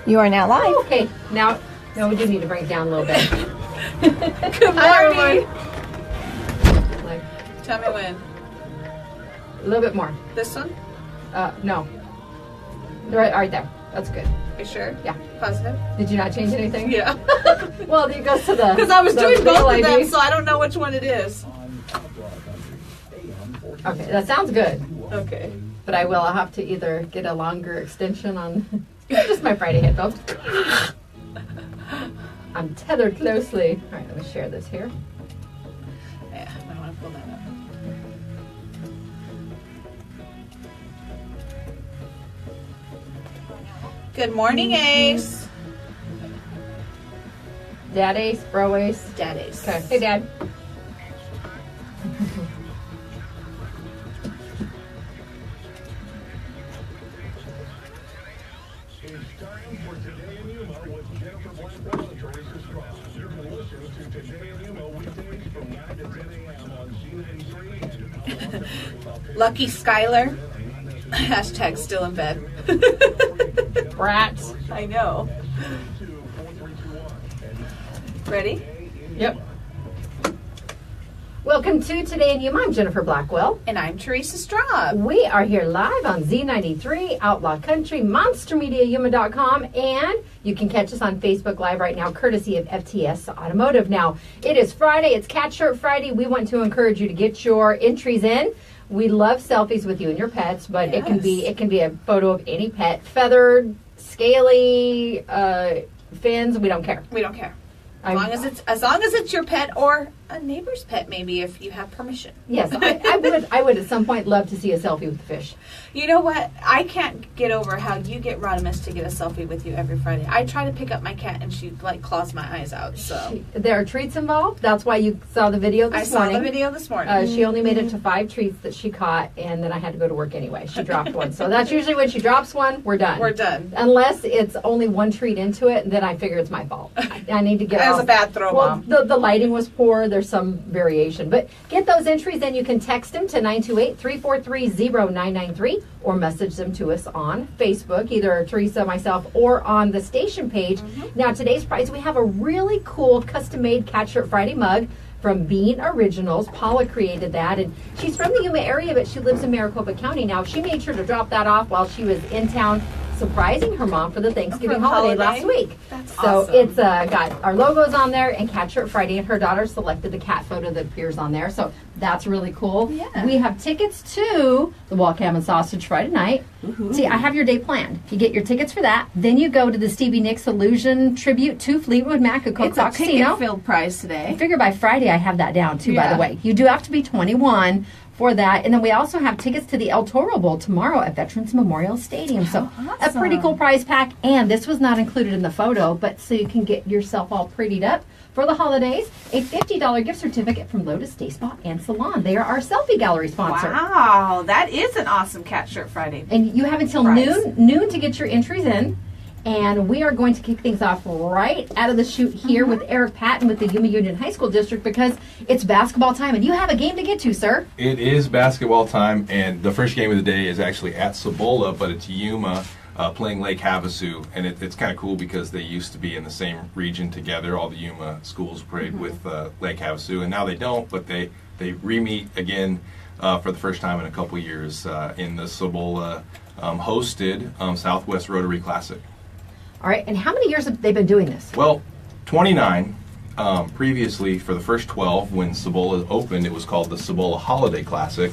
You are now live. Okay, now we do need to bring it down a little bit. Good morning. Like Tell me when. a little bit more. This one? No. Right there. That's good. You sure? Yeah. Positive? Did you not change anything? Yeah. Well, it goes to the. Because I was doing both of LED. them, so I don't know which one it is. Okay, that sounds good. Okay. But I'll have to either get a longer extension on just my Friday headphones. I'm tethered closely. All right, let me share this here. Yeah, I want to pull that up. Good morning, Ace. Dad Ace, Bro Ace. Dad Ace. Okay. Hey, Dad. It's time for Today in Yuma with Jennifer Blackwell and Teresa Strauss. You can listen to Today in Yuma weekdays from 9 to 10 a.m. on Z93 and Lucky Skylar. Hashtag still in bed. Brats. I know. Ready? Yep. Welcome to Today in Yuma. I'm Jennifer Blackwell. And I'm Teresa Straub. We are here live on Z93, Outlaw Country, MonsterMediaYuma.com, and you can catch us on Facebook Live right now, courtesy of FTS Automotive. Now, it is Friday. It's Cat Shirt Friday. We want to encourage you to get your entries in. We love selfies with you and your pets, but Yes. it can be a photo of any pet, feathered, scaly, fins. We don't care. We don't care. As long as it's your pet or a neighbor's pet, maybe, if you have permission. Yes, I would at some point love to see a selfie with the fish. You know what? I can't get over how you get Rodimus to get a selfie with you every Friday. I try to pick up my cat and she claws my eyes out. So There are treats involved. That's why you saw the video this morning. I saw the video this morning. She only made it to 5 treats that she caught, and then I had to go to work anyway. She dropped one. So that's usually when she drops one, we're done. We're done. Unless it's only 1 treat into it, then I figure it's my fault. I need to get That off. was a bad throw, Well, Mom. the lighting was poor. There's some variation. But get those entries, and you can text them to 928-343-0993 or message them to us on Facebook, either Teresa, myself, or on the station page. Now, today's prize, we have a really cool custom-made Cat Shirt Friday mug from Bean Originals. Paula created that, and she's from the Yuma area, but she lives in Maricopa County now. She made sure to drop that off while she was in town surprising her mom for the Thanksgiving holiday last week. That's so awesome. it's got our logos on there and Cat Shirt Friday, and her daughter selected the cat photo that appears on there. So that's really cool. Yeah. We have tickets to the Wall Cam and Sausage Friday night. See, I have your day planned. You get your tickets for that. Then you go to the Stevie Nicks Illusion Tribute to Fleetwood Mac at It's a Coca Casino. ticket-filled prize I today. figure by Friday I have that down too, by Yeah. the way. You do have to be 21 for that. And then we also have tickets to the El Toro Bowl tomorrow at Veterans Memorial Stadium. So a pretty cool prize pack. And this was not included in the photo, but so you can get yourself all prettied up for the holidays, a $50 gift certificate from Lotus Day Spa and Salon. They are our selfie gallery sponsor. Wow, that is an awesome Cat Shirt Friday. And you have until Prize. noon to get your entries in. And we are going to kick things off right out of the chute here with Eric Patton with the Yuma Union High School District, because it's basketball time and you have a game to get to, sir. It is basketball time, and the first game of the day is actually at Cibola, but it's Yuma playing Lake Havasu, and it's kind of cool because they used to be in the same region together. All the Yuma schools played with Lake Havasu, and now they don't, but they re-meet again for the first time in a couple years in the Cibola hosted Southwest Rotary Classic. All right, and how many years have they been doing this? Well, 29. Previously, for the first 12, when Cibola opened, it was called the Cibola Holiday Classic.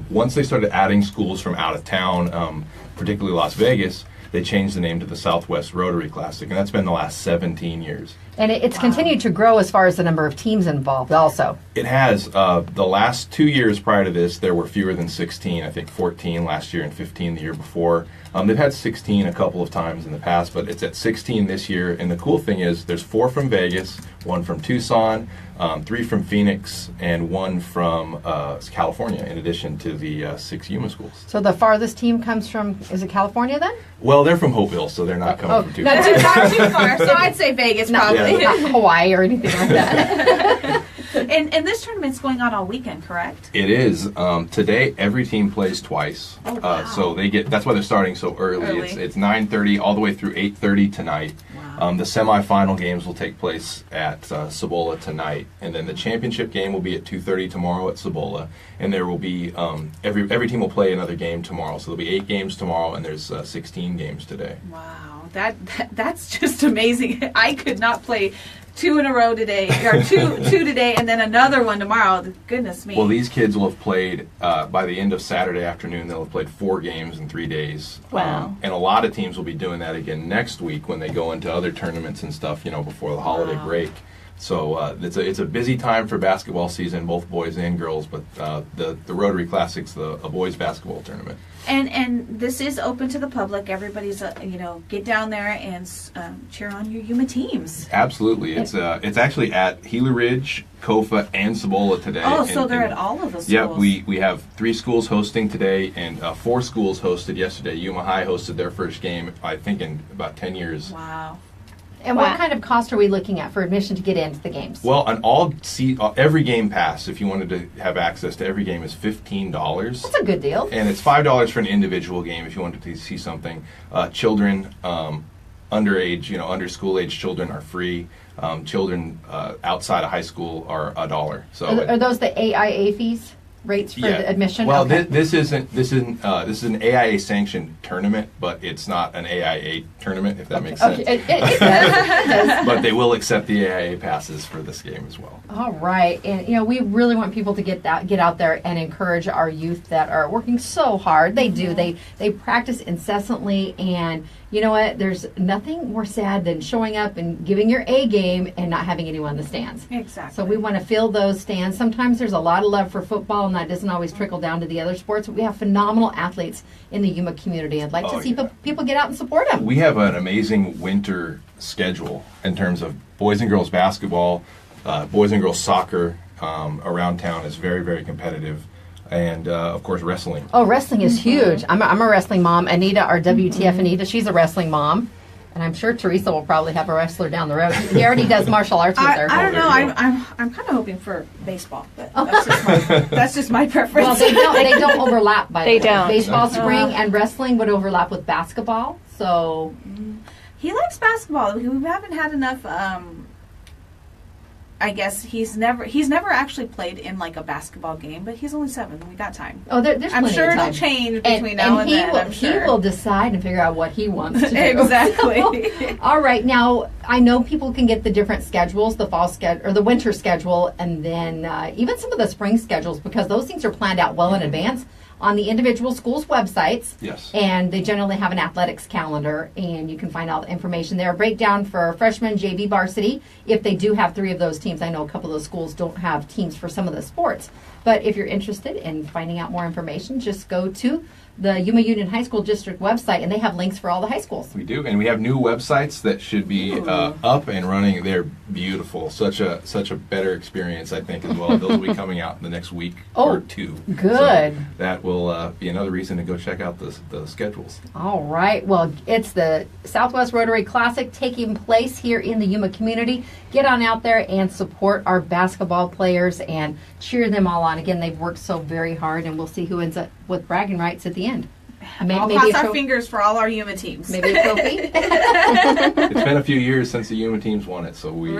Once they started adding schools from out of town, particularly Las Vegas, they changed the name to the Southwest Rotary Classic, and that's been the last 17 years. And it's continued to grow as far as the number of teams involved also. It has. The last 2 years prior to this, there were fewer than 16. I think 14 last year and 15 the year before. They've had 16 a couple of times in the past, but it's at 16 this year. And the cool thing is there's 4 from Vegas, 1 from Tucson, 3 from Phoenix, and 1 from California, in addition to the 6 Yuma schools. So the farthest team comes from, is it California then? Well, they're from Hopeville, so they're not coming from too far. Not too far, so I'd say Vegas probably. Not Hawaii or anything like that. And this tournament's going on all weekend, correct? It is. Today, every team plays twice. Oh, wow. So that's why they're starting so early. It's 9:30 all the way through 8:30 tonight. Wow. The semifinal games will take place at Cibola tonight, and then the championship game will be at 2:30 tomorrow at Cibola. And there will be every team will play another game tomorrow. So there'll be 8 games tomorrow, and there's 16 games today. Wow, that's just amazing. I could not play 2 in a row today, or two today, and then another one tomorrow. Goodness me. Well, these kids will have played by the end of Saturday afternoon. They'll have played 4 games in 3 days. Wow. And a lot of teams will be doing that again next week when they go into other tournaments and stuff. Before the holiday break. So it's a busy time for basketball season, both boys and girls. But the Rotary Classic's a boys basketball tournament. And this is open to the public. Everybody's get down there and cheer on your Yuma teams. Absolutely, it's actually at Gila Ridge, Kofa, and Cibola today. Oh, so they're at all of the schools. Yeah, we have 3 schools hosting today, and 4 schools hosted yesterday. Yuma High hosted their first game, I think, in about 10 years. Wow. And what kind of cost are we looking at for admission to get into the games? Well, every game pass, if you wanted to have access to every game, is $15. That's a good deal. And it's $5 for an individual game if you wanted to see something. Children, underage, under school age children are free. Children outside of high school are $1. So are those the AIA fees? Rates for the admission? Well, okay. this is an AIA sanctioned tournament, but it's not an AIA tournament, if that makes sense. Okay. It does. But they will accept the AIA passes for this game as well. All right, and we really want people to get out there and encourage our youth that are working so hard. They do. They practice incessantly, and you know what? There's nothing more sad than showing up and giving your A game and not having anyone in the stands. Exactly. So we want to fill those stands. Sometimes there's a lot of love for football, and that doesn't always trickle down to the other sports. But we have phenomenal athletes in the Yuma community. I'd like to see people get out and support them. We have an amazing winter schedule in terms of boys and girls basketball, boys and girls soccer around town is very, very competitive. And, of course, wrestling. Oh, wrestling is huge. I'm a wrestling mom. Anita, our WTF Anita, she's a wrestling mom. And I'm sure Teresa will probably have a wrestler down the road. He already does martial arts with her. I don't know. I'm kind of hoping for baseball, but that's just my preference. Well, they don't overlap. They don't. Baseball, spring, and wrestling would overlap with basketball. So he likes basketball. We haven't had enough. I guess he's never actually played in like a basketball game, but he's only 7. We got time. Oh, there's I'm plenty sure of time. it'll change between now and then. I'm sure He will decide and figure out what he wants to do. Exactly. So, all right, now I know people can get the different schedules, the fall schedule or the winter schedule, and then even some of the spring schedules, because those things are planned out well in advance on the individual schools' websites. Yes. And they generally have an athletics calendar, and you can find all the information there. A breakdown for freshman, JV, varsity, if they do have 3 of those teams. I know a couple of those schools don't have teams for some of the sports. But if you're interested in finding out more information, just go to the Yuma Union High School District website, and they have links for all the high schools. We do, and we have new websites that should be up and running. They're beautiful. Such a better experience, I think, as well. Those will be coming out in the next week or 2. Good. So that will be another reason to go check out the schedules. All right. Well, it's the Southwest Rotary Classic taking place here in the Yuma community. Get on out there and support our basketball players and cheer them all on. Again, they've worked so very hard, and we'll see who ends up with bragging rights at the end. I'll cross our fingers for all our Yuma teams. Maybe a trophy. It's been a few years since the Yuma teams won it, so we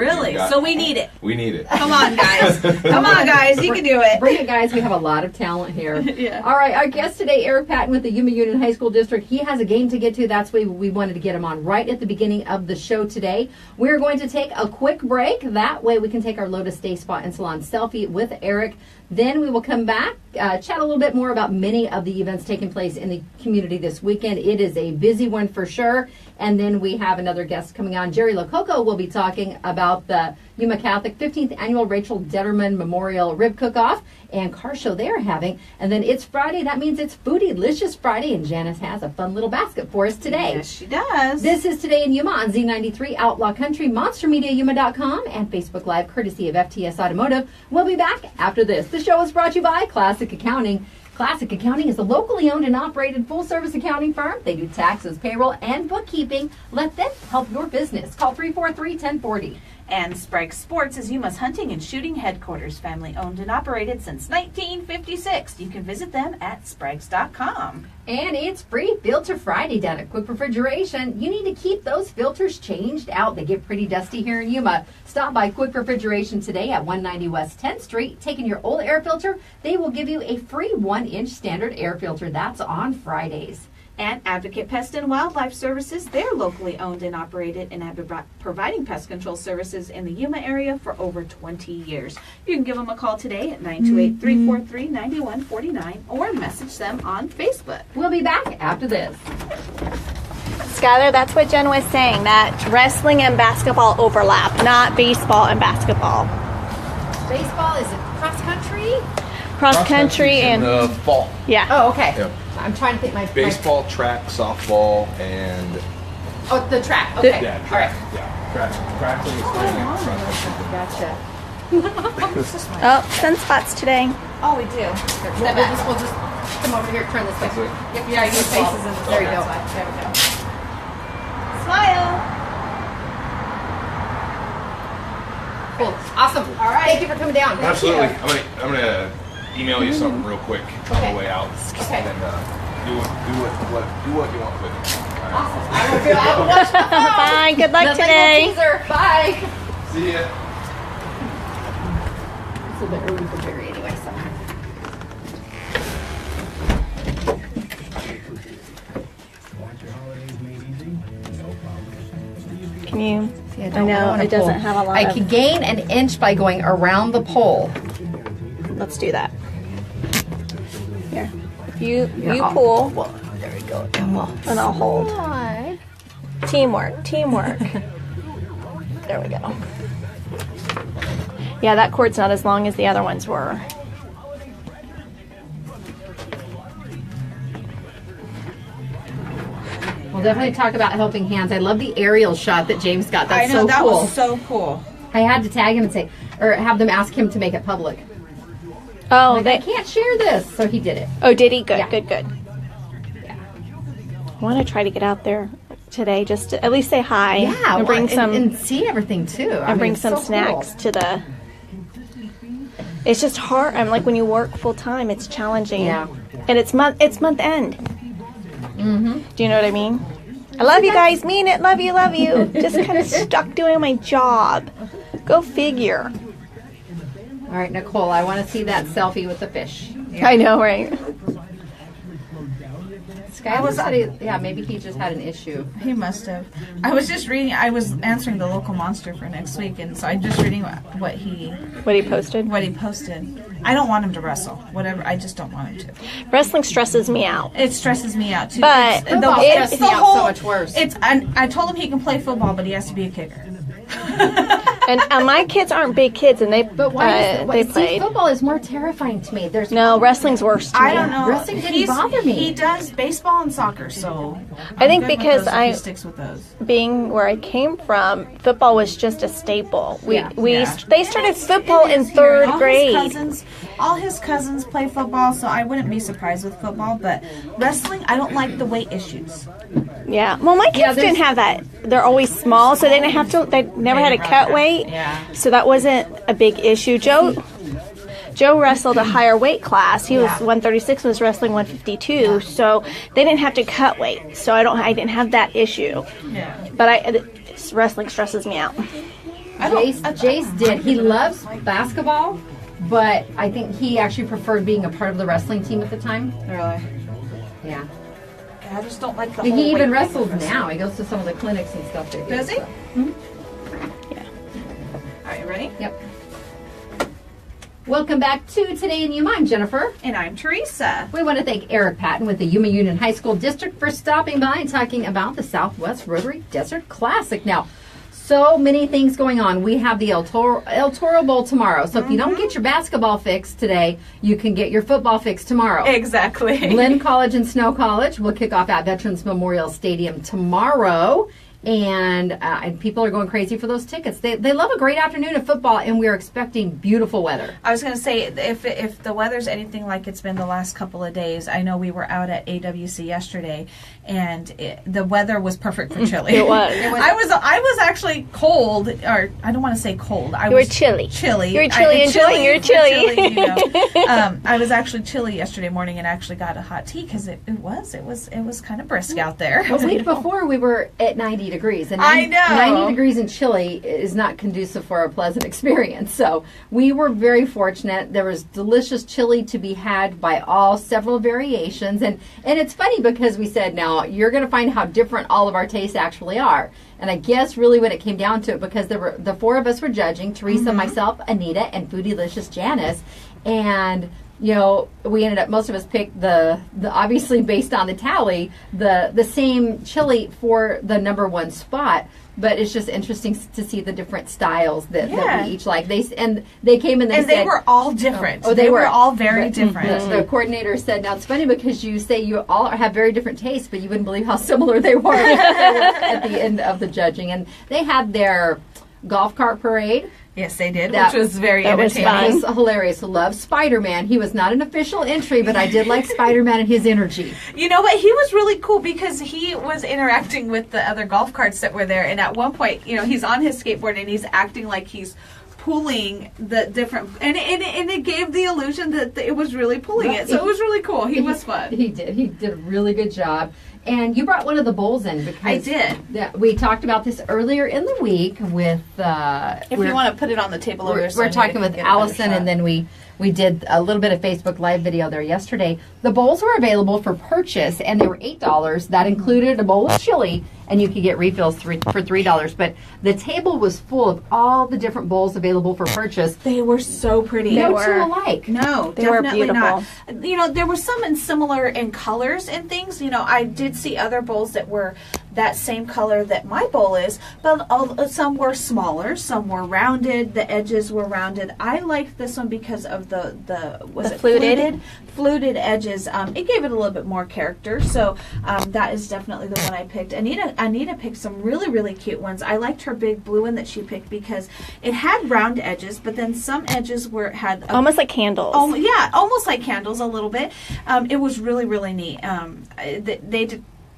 so we need it. We need it. Come on, guys. Come on, guys. You can do it. Bring it, guys. We have a lot of talent here. Yeah. All right. Our guest today, Eric Patton with the Yuma Union High School District. He has a game to get to. That's why we wanted to get him on right at the beginning of the show today. We're going to take a quick break. That way we can take our Lotus Day Spa and Salon selfie with Eric. Then we will come back, chat a little bit more about many of the events taking place in the community this weekend. It is a busy one for sure. And then we have another guest coming on. Jerry Lococo will be talking about the Yuma Catholic 15th Annual Rachel Detterman Memorial Rib Cook-Off and car show they are having. And then it's Friday. That means it's Foodie-licious Friday. And Janice has a fun little basket for us today. Yes, she does. This is Today in Yuma on Z93, Outlaw Country, MonsterMediaYuma.com, and Facebook Live, courtesy of FTS Automotive. We'll be back after this. The show is brought to you by Classic Accounting. Classic Accounting is a locally owned and operated full-service accounting firm. They do taxes, payroll, and bookkeeping. Let them help your business. Call 343-1040. And Sprague Sports is Yuma's hunting and shooting headquarters, family owned and operated since 1956. You can visit them at spragues.com. And it's free Filter Friday down at Quick Refrigeration. You need to keep those filters changed out. They get pretty dusty here in Yuma. Stop by Quick Refrigeration today at 190 West 10th Street. Take in your old air filter. They will give you a free 1-inch standard air filter. That's on Fridays. And Advocate Pest and Wildlife Services, they're locally owned and operated and have been providing pest control services in the Yuma area for over 20 years. You can give them a call today at 928-343-9149 or message them on Facebook. We'll be back after this. Skylar, that's what Jen was saying, that wrestling and basketball overlap, not baseball and basketball. Baseball, is it cross country? Cross country in and, the fall. yeah. Oh, okay. Yep. I'm trying to think my Baseball, track, softball, and Oh, the track. Okay. yeah, All right. track. Yeah, track in the spring and cross country. Gotcha. Oh, sunspots today. Oh, we do. We'll just come over here, turn this way. That's it. Yep, yeah, your face is in the There you go. There we go. Smile. Cool. Awesome. All right. Thank you for coming down. Absolutely. I'm gonna email you something real quick on Okay. the way out, Okay. and then do what you want with it. All right. Awesome. I will watch the phone. Bye, good luck Nothing today. will teaser. Bye. See ya. It's a bit early for Jerry anyway, so. Can you? See, I know, it doesn't have a lot I of- can gain an inch by going around the pole. Let's do that. Here. You Here, I'll- pull, Well, there we go. And we'll and I'll hold. slide. Teamwork, teamwork. There we go. Yeah, that cord's not as long as the other ones were. We'll definitely talk about helping hands. I love the aerial shot that James got. That's I know, so that cool. was so cool. I had to tag him and say, or have them ask him to make it public. Oh, Like, I they. can't share this, so he did it. Oh, did he? Good, Yeah. good, good. Yeah. I want to try to get out there today, just to at least say hi. Yeah, and bring some and see everything too. I mean, bring it's some so snacks cool. to the. It's just hard. I'm like when you work full time, it's challenging. Yeah. And it's month end. Mm-hmm. Do you know what I mean? I love you guys. Mean it. Love you. Love you. Just kind of stuck doing my job. Go figure. All right, Nicole, I want to see that selfie with the fish. I know, right? Skylar said, maybe he just had an issue. He must have. I was just reading. I was answering the local monster for next week, and so I'm just reading what he What he posted. posted. I don't want him to wrestle. Whatever. I just don't want him to. Wrestling stresses me out. It stresses me out too. But Football stresses me out so much worse. It's. I told him he can play football, but he has to be a kicker. And my kids aren't big kids, and But why? they played. Football is more terrifying to me. There's No, wrestling's worse to me. I don't know. Wrestling didn't bother me. He does baseball and soccer, so I think I'm good with because those if I- he sticks with those. Being where I came from, football was just a staple. Yeah. They started football in third grade. All his cousins play football, so I wouldn't be surprised with football. But wrestling, I don't like the weight issues. Yeah. Well, my kids didn't have that. They're always small, so they didn't have to. They never had a cut weight. Yeah. So that wasn't a big issue. Joe wrestled a higher weight class. He was 136 and was wrestling 152. So they didn't have to cut weight. So I didn't have that issue. Yeah. But wrestling stresses me out. Jace did. He loves basketball, but I think he actually preferred being a part of the wrestling team at the time. Really. Yeah. I just don't like the But whole he even weight wrestles thing. now. He goes to some of the clinics and stuff they do. Does he? so. Are you ready? Yep. Welcome back to Today in Yuma. I'm Jennifer. And I'm Teresa. We want to thank Eric Patton with the Yuma Union High School District for stopping by and talking about the Southwest Rotary Desert Classic. Now, so many things going on. We have the El Toro Bowl tomorrow. So if you don't get your basketball fix today, you can get your football fix tomorrow. Exactly. Lynn College and Snow College will kick off at Veterans Memorial Stadium tomorrow. And people are going crazy for those tickets. They love a great afternoon of football, and we are expecting beautiful weather. I was going to say, if the weather's anything like it's been the last couple of days, I know we were out at AWC yesterday, and the weather was perfect for chili. It was. I was actually cold, or I don't want to say cold. You were chilly. Chilly. You were chilly enjoying your chili. I was actually chilly yesterday morning and actually got a hot tea because it was kind of brisk out there. A week before, we were at 90 degrees. And I know. 90 degrees in Chile is not conducive for a pleasant experience. So we were very fortunate. There was delicious chili to be had by all, several variations. And it's funny because we said, now, you're going to find how different all of our tastes actually are. And I guess really when it came down to it, because the four of us were judging, Teresa, myself, Anita, and Foodylicious Janice. And we ended up, most of us picked the obviously based on the tally, the same chili for the number one spot. But it's just interesting to see the different styles that we each like. They came and said, they were all different. Oh, they were all very different. The coordinator said, now it's funny because you say you all have very different tastes, but you wouldn't believe how similar they were at the end of the judging. And they had their golf cart parade. Yes, they did, which was very entertaining. That was hilarious. Love Spider-Man. He was not an official entry, but I did like Spider-Man and his energy. You know what? He was really cool because he was interacting with the other golf carts that were there. And at one point, he's on his skateboard and he's acting like he's pulling the different... And it gave the illusion that it was really pulling it. So it was really cool. He was fun. He did. He did a really good job. And you brought one of the bowls in because I did. We talked about this earlier in the week with. If you want to put it on the table over there, we're talking with Allison, and then we did a little bit of Facebook Live video there yesterday. The bowls were available for purchase, and they were $8. That included a bowl of chili, and you could get refills for $3. But the table was full of all the different bowls available for purchase. They were so pretty. No two alike. No, they were definitely beautiful. Not. There were some similar in colors and things. I did see other bowls that were that same color that my bowl is, but some were smaller, some were rounded. The edges were rounded. I liked this one because of the fluted edges. It gave it a little bit more character. So that is definitely the one I picked. Anita picked some really, really cute ones. I liked her big blue one that she picked because it had round edges, but then some edges had almost like candles. Oh yeah, almost like candles a little bit. It was really, really neat.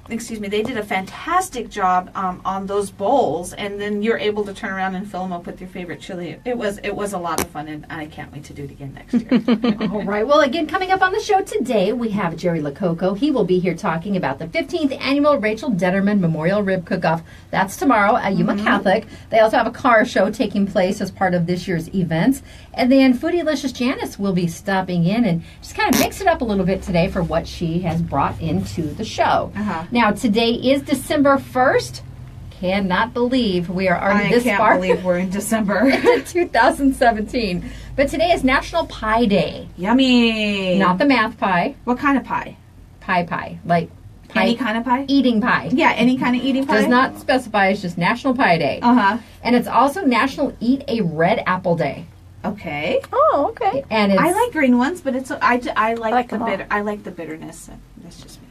They did a fantastic job on those bowls, and then you're able to turn around and fill them up with your favorite chili. It was a lot of fun, and I can't wait to do it again next year. All right. Well, again, coming up on the show today, we have Jerry Lococo. He will be here talking about the 15th Annual Rachel Detterman Memorial Rib Cook-Off. That's tomorrow at Yuma Catholic. They also have a car show taking place as part of this year's events. And then Foodylicious Janice will be stopping in and just kind of mix it up a little bit today for what she has brought into the show. Now, today is December 1st. Cannot believe we are already this far. I can't believe we're in December. 2017. But today is National Pie Day. Yummy. Not the math pie. What kind of pie? Pie. Like pie. Any kind of pie? Eating pie. Yeah, any kind of eating pie. Does not specify. It's just National Pie Day. And it's also National Eat a Red Apple Day. Okay. Oh, okay. And I like green ones, but I like the them all. bitter. I like the bitterness. That's just me.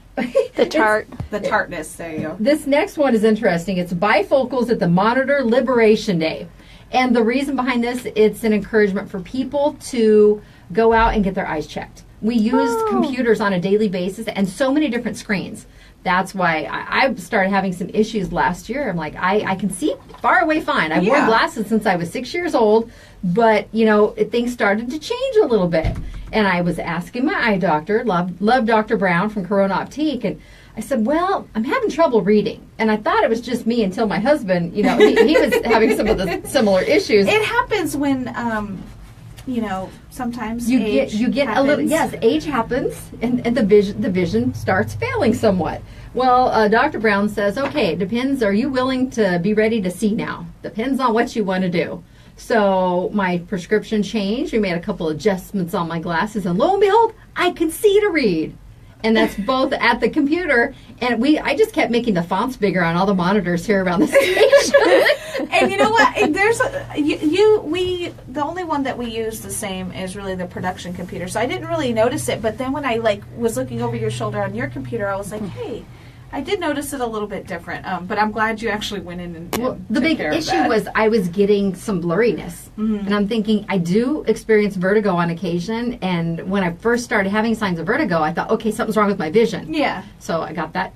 The tart. The tartness. There you go. This next one is interesting. It's bifocals at the Monitor Liberation Day. And the reason behind this, it's an encouragement for people to go out and get their eyes checked. We use computers on a daily basis and so many different screens. That's why I started having some issues last year. I'm like, I can see far away fine. I've worn glasses since I was 6 years old, but, things started to change a little bit. And I was asking my eye doctor, love Dr. Brown from Corona Optique, and I said, well, I'm having trouble reading. And I thought it was just me until my husband, he was having some of the similar issues. It happens when... sometimes you age get happens. a little. Yes, age happens, and the vision starts failing somewhat. Well, Dr. Brown says, okay, it depends. Are you willing to be ready to see now? Depends on what you want to do. So my prescription changed. We made a couple adjustments on my glasses, and lo and behold, I can see to read. And that's both at the computer, and I just kept making the fonts bigger on all the monitors here around the station. And you know what? There's the only one that we use the same is really the production computer. So I didn't really notice it, but then when I was looking over your shoulder on your computer, I was like, hey, I did notice it a little bit different, but I'm glad you actually went in and Well, the took big care of issue that. was I was getting some blurriness. And I'm thinking, I do experience vertigo on occasion. And when I first started having signs of vertigo, I thought, okay, something's wrong with my vision. Yeah. So I got that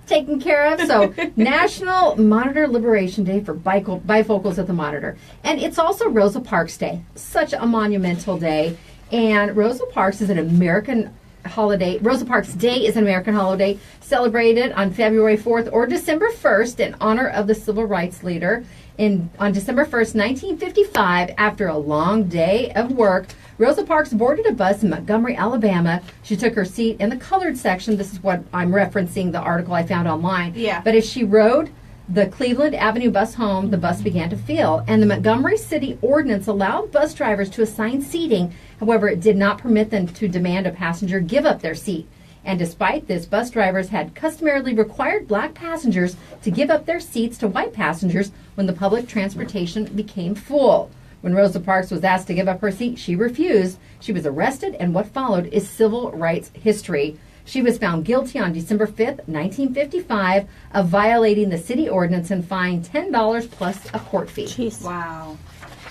taken care of. So National Monitor Liberation Day for bifocals at the monitor. And it's also Rosa Parks Day. Such a monumental day. And Rosa Parks is an American holiday. Rosa Parks Day is an American holiday celebrated on February 4th or December 1st in honor of the civil rights leader. On December 1st, 1955, after a long day of work, Rosa Parks boarded a bus in Montgomery, Alabama. She took her seat in the colored section. This is what I'm referencing, the article I found online. Yeah. But as she rode the Cleveland Avenue bus home, the bus began to fill, and the Montgomery City Ordinance allowed bus drivers to assign seating. However, it did not permit them to demand a passenger give up their seat. And despite this, bus drivers had customarily required black passengers to give up their seats to white passengers when the public transportation became full. When Rosa Parks was asked to give up her seat, she refused. She was arrested, and what followed is civil rights history. She was found guilty on December 5th, 1955, of violating the city ordinance and fined $10 plus a court fee. Jeez. Wow.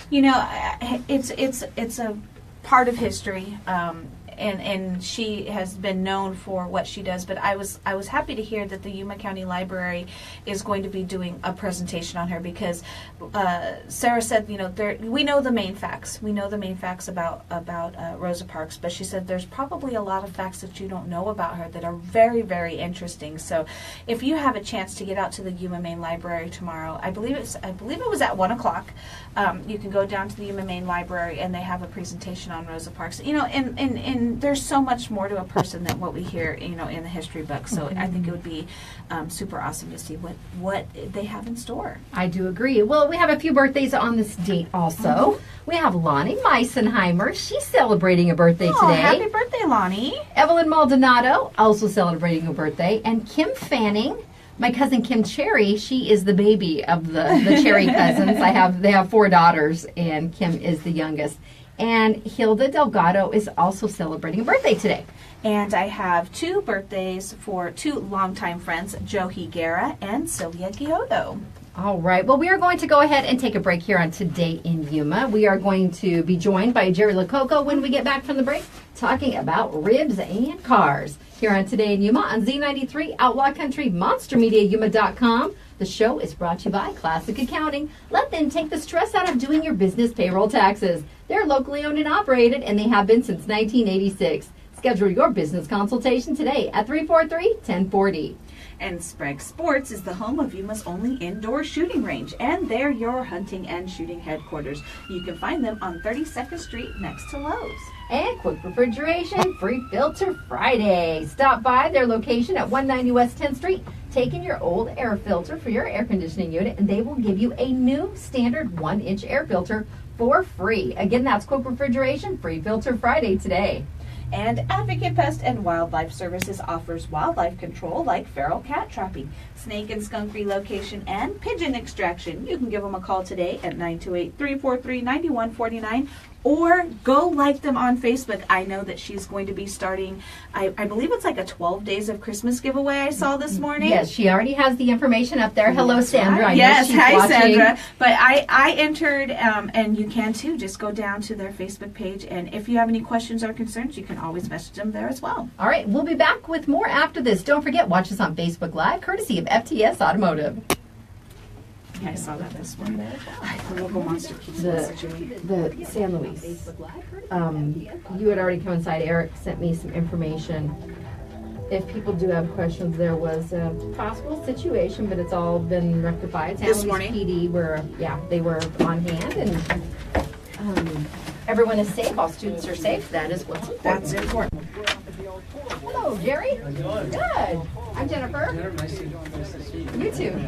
You know, it's a part of history, and she has been known for what she does. But I was happy to hear that the Yuma County Library is going to be doing a presentation on her, because Sarah said, you know, we know the main facts. We know the main facts about Rosa Parks, but she said there's probably a lot of facts that you don't know about her that are very, very interesting. So if you have a chance to get out to the Yuma Main Library tomorrow, I believe it was at 1:00. You can go down to the Yuma Main Library, and they have a presentation on Rosa Parks. You know, and there's so much more to a person than what we hear, you know, in the history books. So I think it would be super awesome to see what they have in store. I do agree. Well, we have a few birthdays on this date also. We have Lonnie Meisenheimer. She's celebrating a birthday Oh, today. happy birthday, Lonnie. Evelyn Maldonado, also celebrating a birthday. And Kim Fanning, my cousin Kim Cherry, she is the baby of the Cherry cousins. They have 4 daughters, and Kim is the youngest. And Hilda Delgado is also celebrating a birthday today. And I have 2 birthdays for 2 longtime friends, Joe Higuera and Sylvia Giotto. All right. Well, we are going to go ahead and take a break here on Today in Yuma. We are going to be joined by Jerry Lococo when we get back from the break, talking about ribs and cars. Here on Today in Yuma on Z93, Outlaw Country, MonsterMediaYuma.com. The show is brought to you by Classic Accounting. Let them take the stress out of doing your business payroll taxes. They're locally owned and operated, and they have been since 1986. Schedule your business consultation today at 343-1040. And Sprague Sports is the home of Yuma's only indoor shooting range, and they're your hunting and shooting headquarters. You can find them on 32nd Street next to Lowe's. And Quick Refrigeration, Free Filter Friday. Stop by their location at 190 West 10th Street. Take in your old air filter for your air conditioning unit, and they will give you a new standard 1-inch air filter for free. Again, that's Quick Refrigeration, Free Filter Friday today. And Advocate Pest and Wildlife Services offers wildlife control like feral cat trapping, snake and skunk relocation, and pigeon extraction. You can give them a call today at 928-343-9149, or go like them on Facebook. I know that she's going to be starting, I believe it's like a 12 Days of Christmas giveaway I saw this morning. Yes, she already has the information up there. Hello, Sandra. I know Yes, she's hi watching. Sandra. But I entered, and you can too. Just go down to their Facebook page, and if you have any questions or concerns, you can always message them there as well. All right, we'll be back with more after this. Don't forget, watch us on Facebook Live, courtesy of FTS Automotive. Yeah, I saw that this morning. The local monster keeps messaging me. The San Luis. You had already come inside. Eric sent me some information. If people do have questions, there was a possible situation, but it's all been rectified. San This Luis morning? PD they were on hand, and everyone is safe. All students are safe. That is what's important. That's important. Hello, Jerry. Good. I'm Jennifer. Nice to see you. You too.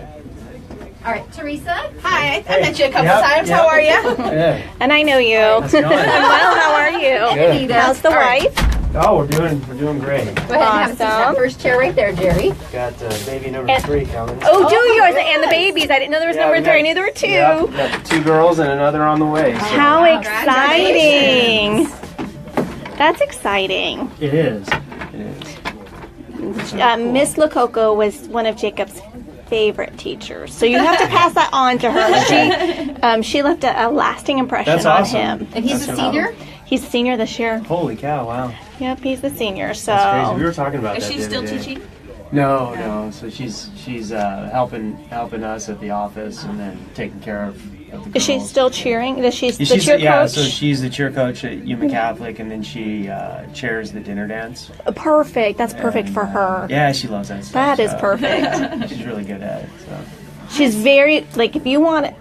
All right, Teresa. Hi, I met you a couple Yep, times. yep. How are you? Yeah. And I know you. How's it going? Well, how are you? Good. Anita. How's the All right. wife? Oh, we're doing great. Go ahead and have a seat in that Awesome. first chair right there, Jerry. Got baby number And- 3 coming. Oh, do Oh, yours yes. and the babies. I didn't know there was Yeah, number we 3. I got- knew there were 2. Yeah, got 2 girls and another on the way. So. How Wow, exciting! That's exciting. It is. It is. Miss Lococo was one of Jacob's favorite teachers, so you have to pass that on to her. She left a lasting impression That's on awesome. him. And he's a senior? He's a senior this year. Holy cow! Wow, Yep, he's the senior. So that's crazy. We were talking about Is that. she the still other day. teaching? No. So she's helping us at the office and then taking care of the girls. is she still cheering? Is she the She's cheer yeah, coach? so she's the cheer coach at Yuma Catholic, and then she chairs the dinner dance. Perfect. That's perfect for her. Yeah, she loves that stuff. That is so perfect. She's really good at it. So. She's very like if you want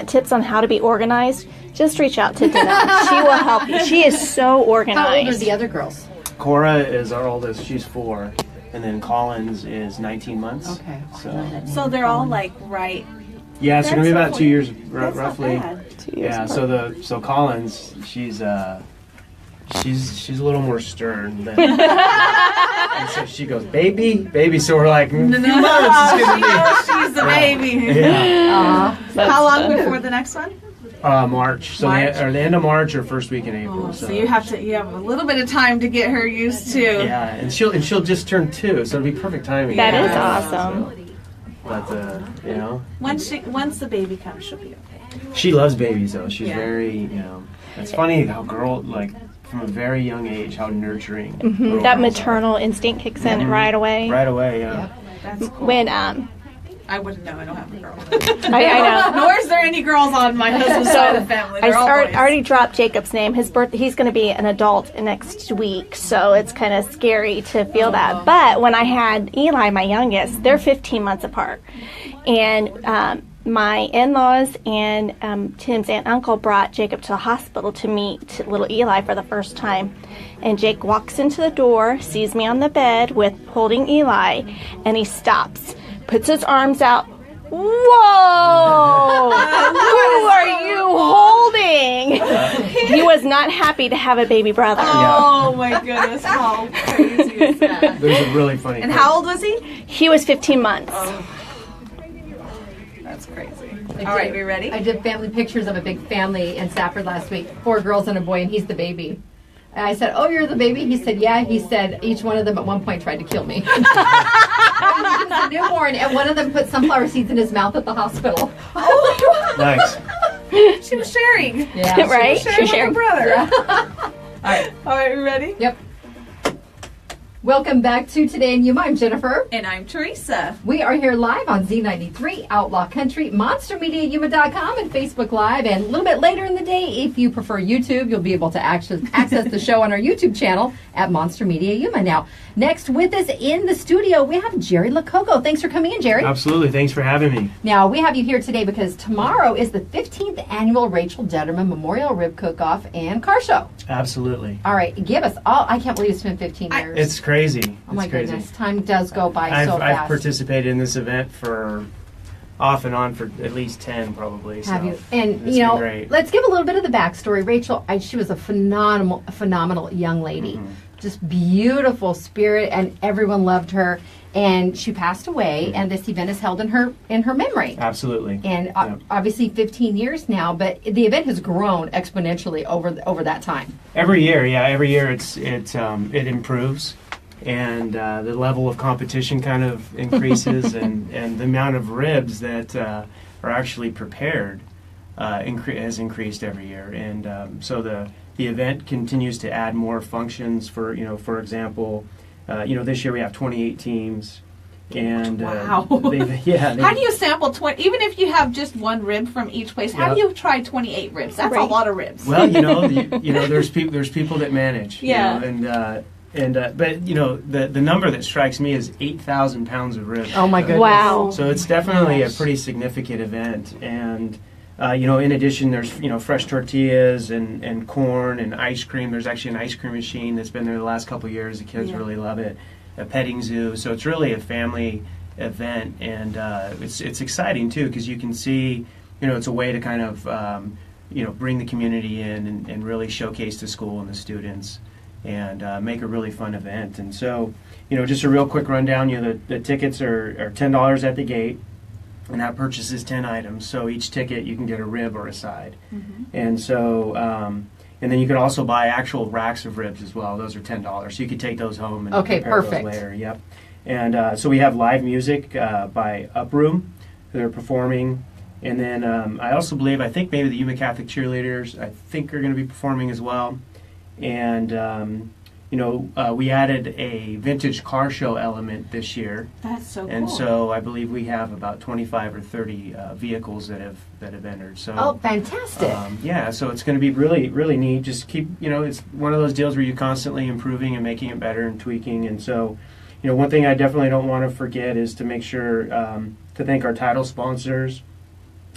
tips on how to be organized, just reach out to Dina. She will help you. She is so How old are organized. the other girls? Cora is our oldest. She's 4, and then Collins is 19 months. Okay. So they're all like right. Yeah, it's gonna be That's about so 2 years, That's roughly. not bad. Yeah. So Collins, she's a little more stern than. And so she goes, baby. So we're like, few months it's gonna be. She's the baby. Yeah. How long before the next one? March. So March. The end of March or first week in April. Oh, so you have a little bit of time to get her used to. Yeah, and she'll just turn 2, so it'll be perfect timing. That is Yeah. awesome. But you know, Once the baby comes, she'll be okay. she loves babies though. She's Yeah. very, it's funny how from a very young age, how nurturing. little That girls are. maternal instinct kicks in right away. Right away, yeah. That's cool. When I wouldn't know. I don't have a girl. I know. Nor is there any girls on my husband's side of the family. I They're all boys. already dropped Jacob's name. His birth. He's going to be an adult next week, so it's kind of scary to feel that. But when I had Eli, my youngest, they're 15 months apart, and my in-laws and Tim's aunt and uncle brought Jacob to the hospital to meet little Eli for the first time. And Jake walks into the door, sees me on the bed with holding Eli, and he stops, puts his arms out. Whoa! Who are you holding? He was not happy to have a baby brother. Oh my goodness! How crazy is that? There's a really funny. And how old was he? He was 15 months. That's crazy. All right, we ready? I did family pictures of a big family in Stafford last week. 4 girls and a boy, and he's the baby. And I said, "Oh, you're the baby?" He said, "Yeah." He said, "Each one of them at one point tried to kill me." He was a newborn, and one of them put sunflower seeds in his mouth at the hospital. Nice. She was sharing. Yeah, Right? Sharing with her Sharing. brother. All right. All right, we ready? Yep. Welcome back to Today in Yuma. I'm Jennifer. And I'm Teresa. We are here live on Z93, Outlaw Country, MonsterMediaYuma.com, and Facebook Live. And a little bit later in the day, if you prefer YouTube, you'll be able to access the show on our YouTube channel at Monster Media Yuma. Now, next with us in the studio, we have Jerry Lococo. Thanks for coming in, Jerry. Absolutely. Thanks for having me. Now, we have you here today because tomorrow is the 15th annual Rachel Detterman Memorial Rib Cook-Off and Car Show. Absolutely. All right, give us all. I can't believe it's been 15 years. It's crazy. Oh my It's crazy. goodness, time does go by I've so fast. participated in this event for off and on for at least 10 probably. Have so you? And it's you know, been great. let's give a little bit of the backstory. Rachel, she was a phenomenal young lady, Mm-hmm. just beautiful spirit, and everyone loved her. And she passed away, Mm-hmm. and this event is held in her memory. Absolutely. And Yeah. obviously, 15 years now, but the event has grown exponentially over that time. Every year, it improves, and the level of competition kind of increases, and the amount of ribs that are actually prepared has increased every year, and so the event continues to add more functions. For example, this year we have 28 teams. And Wow. how How do you sample 20? Even if you have just one rib from each place, how do you try 28 ribs? That's a Right. lot of ribs. Well, there's people that manage. Yeah. But the number that strikes me is 8,000 pounds of ribs. Oh my goodness! Wow. So it's definitely a pretty significant event, and in addition, there's fresh tortillas and corn and ice cream. There's actually an ice cream machine that's been there the last couple of years. The kids really love it. A petting zoo, so it's really a family event, and it's exciting too because you can see, it's a way to kind of bring the community in and really showcase the school and the students, and make a really fun event. And so, just a real quick rundown. The tickets are $10 at the gate, and that purchases 10 items. So each ticket you can get a rib or a side, and so. And then you can also buy actual racks of ribs as well. Those are $10, so you could take those home and Okay, prepare perfect. those later. Yep. And so we have live music by Uproom. They're performing. And then I also believe, I think maybe the Yuma Catholic cheerleaders, I think are going to be performing as well. And, we added a vintage car show element this year. That's so cool. And so I believe we have about 25 or 30 vehicles that have entered. So Oh, fantastic. yeah, so it's going to be really, really neat. Just keep, it's one of those deals where you're constantly improving and making it better and tweaking. And so, one thing I definitely don't want to forget is to make sure to thank our title sponsors,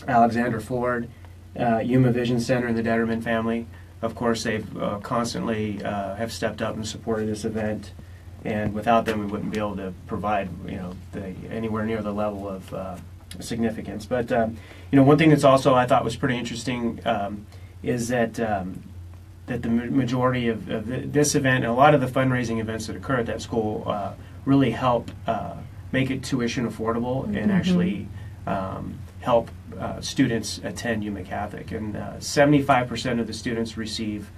Alexander Ford, Yuma Vision Center, and the Detterman family. Of course, they've constantly have stepped up and supported this event, and without them, we wouldn't be able to provide, anywhere near the level of significance. But one thing that's also I thought was pretty interesting is that that the majority of this event and a lot of the fundraising events that occur at that school really help make it tuition affordable and actually help students attend Yuma Catholic. And 75% of the students receive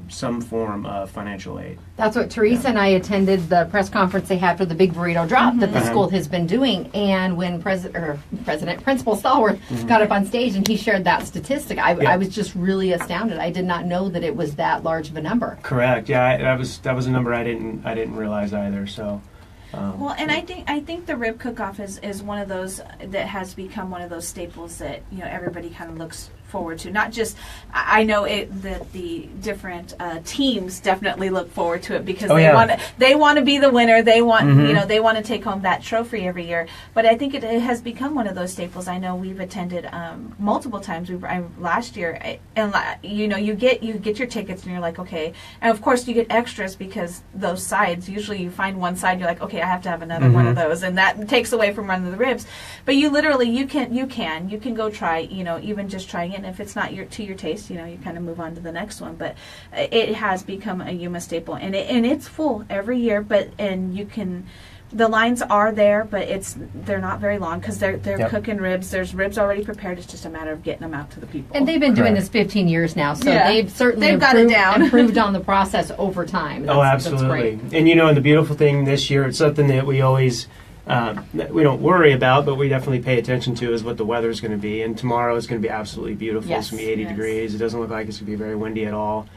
some form of financial aid. That's what Teresa and I attended the press conference they had for the Big Burrito Drop that the school has been doing. And when Principal Stallworth got up on stage and he shared that statistic, I was just really astounded. I did not know that it was that large of a number. Correct. Yeah, that was a number I didn't realize either. So. Well, and I think the rib cook-off is one of those that has become one of those staples that everybody kind of looks forward to. Not just I know that the different teams definitely look forward to it because they want to be the winner. They want they want to take home that trophy every year. But I think it has become one of those staples. I know we've attended multiple times. Last year, and you get your tickets and you're like, okay, and of course you get extras because those sides. Usually you find one side, you're like, okay, I have to have another one of those, and that takes away from one of the ribs. But you literally you can go try even just trying it. And if it's not to your taste, you kind of move on to the next one. But it has become a Yuma staple, and it's full every year. The lines are there, but they're not very long because they're cooking ribs. There's ribs already prepared. It's just a matter of getting them out to the people. And they've been doing this 15 years now, so they've certainly got it down. improved on the process over time. Absolutely. That's great. And and the beautiful thing this year, it's something that we always we don't worry about, but we definitely pay attention to is what the weather is going to be. And tomorrow is going to be absolutely beautiful. Yes. It's going to be 80 degrees. It doesn't look like it's going to be very windy at all.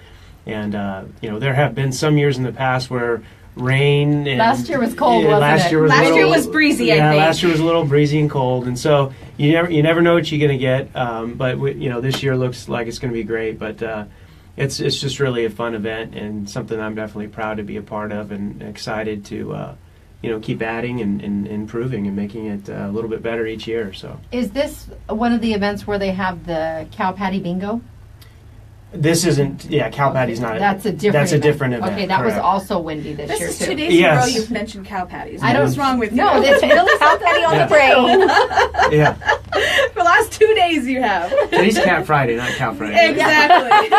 And there have been some years in the past where rain. And last year was cold, wasn't last it? Year was last year was breezy, I think. Last year was a little breezy and cold, and so you never know what you're going to get. But this year looks like it's going to be great. But it's just really a fun event and something I'm definitely proud to be a part of and excited to keep adding and improving and making it a little bit better each year. So is this one of the events where they have the cow patty bingo? This isn't. Yeah, cow patty's not. That's a different. That's a different event. Okay, that correct. was also windy this year This too. is 2 days in a row you've mentioned cow patties. What's wrong with you? No, it's really Cow patty on the brain. Yeah, For the last 2 days you have. today's Cat Friday, not Cow Friday. Exactly.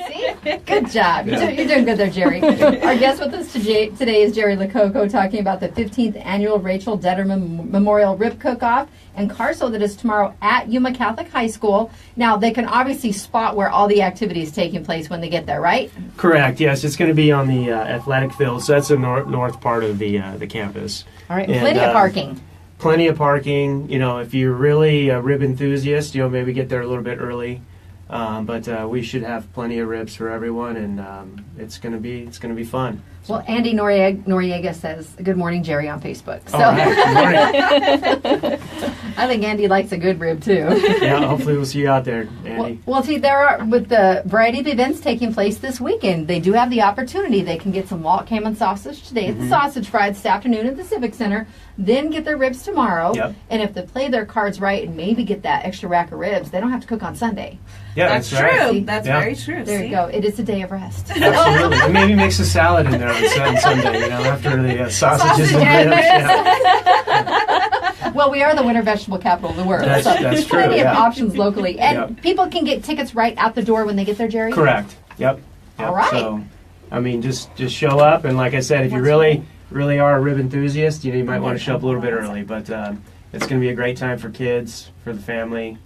See? Good job. You're doing good there, Jerry. Our guest with us today is Jerry Lococo talking about the 15th annual Rachel Detterman Memorial Rib Cook-Off and car show that is tomorrow at Yuma Catholic High School. Now, they can obviously spot where all the activity is taking place when they get there, right? Correct. Yes, it's going to be on the athletic field. So that's the north part of the campus. All right, and plenty of parking. Plenty of parking. If you're really a rib enthusiast, maybe get there a little bit early. But we should have plenty of ribs for everyone, and it's gonna be fun. Well, Andy Noriega says, "Good morning, Jerry," on Facebook. So All right. Good morning. I think Andy likes a good rib too. Yeah, hopefully we'll see you out there, Andy. Well, see, with the variety of events taking place this weekend, they do have the opportunity. They can get some Walt Cayman sausage today at the Sausage Fry this afternoon at the Civic Center, then get their ribs tomorrow. Yep. And if they play their cards right and maybe get that extra rack of ribs, they don't have to cook on Sunday. Yeah, That's right. true. See? That's Yeah. very true. There See? you go. It is a day of rest. Absolutely. And maybe mix a salad in there on Sunday, after the sausages Sausage and and ribs. Yeah. Well, we are the winter vegetable capital of the world. That's so true, plenty of yeah. options locally. And Yep. people can get tickets right out the door when they get there, Jerry? Correct. Yep. All right. So, just show up, and like I said, if you really are a rib enthusiast, you might want to show up a little bit early. But it's going to be a great time for kids, for the family,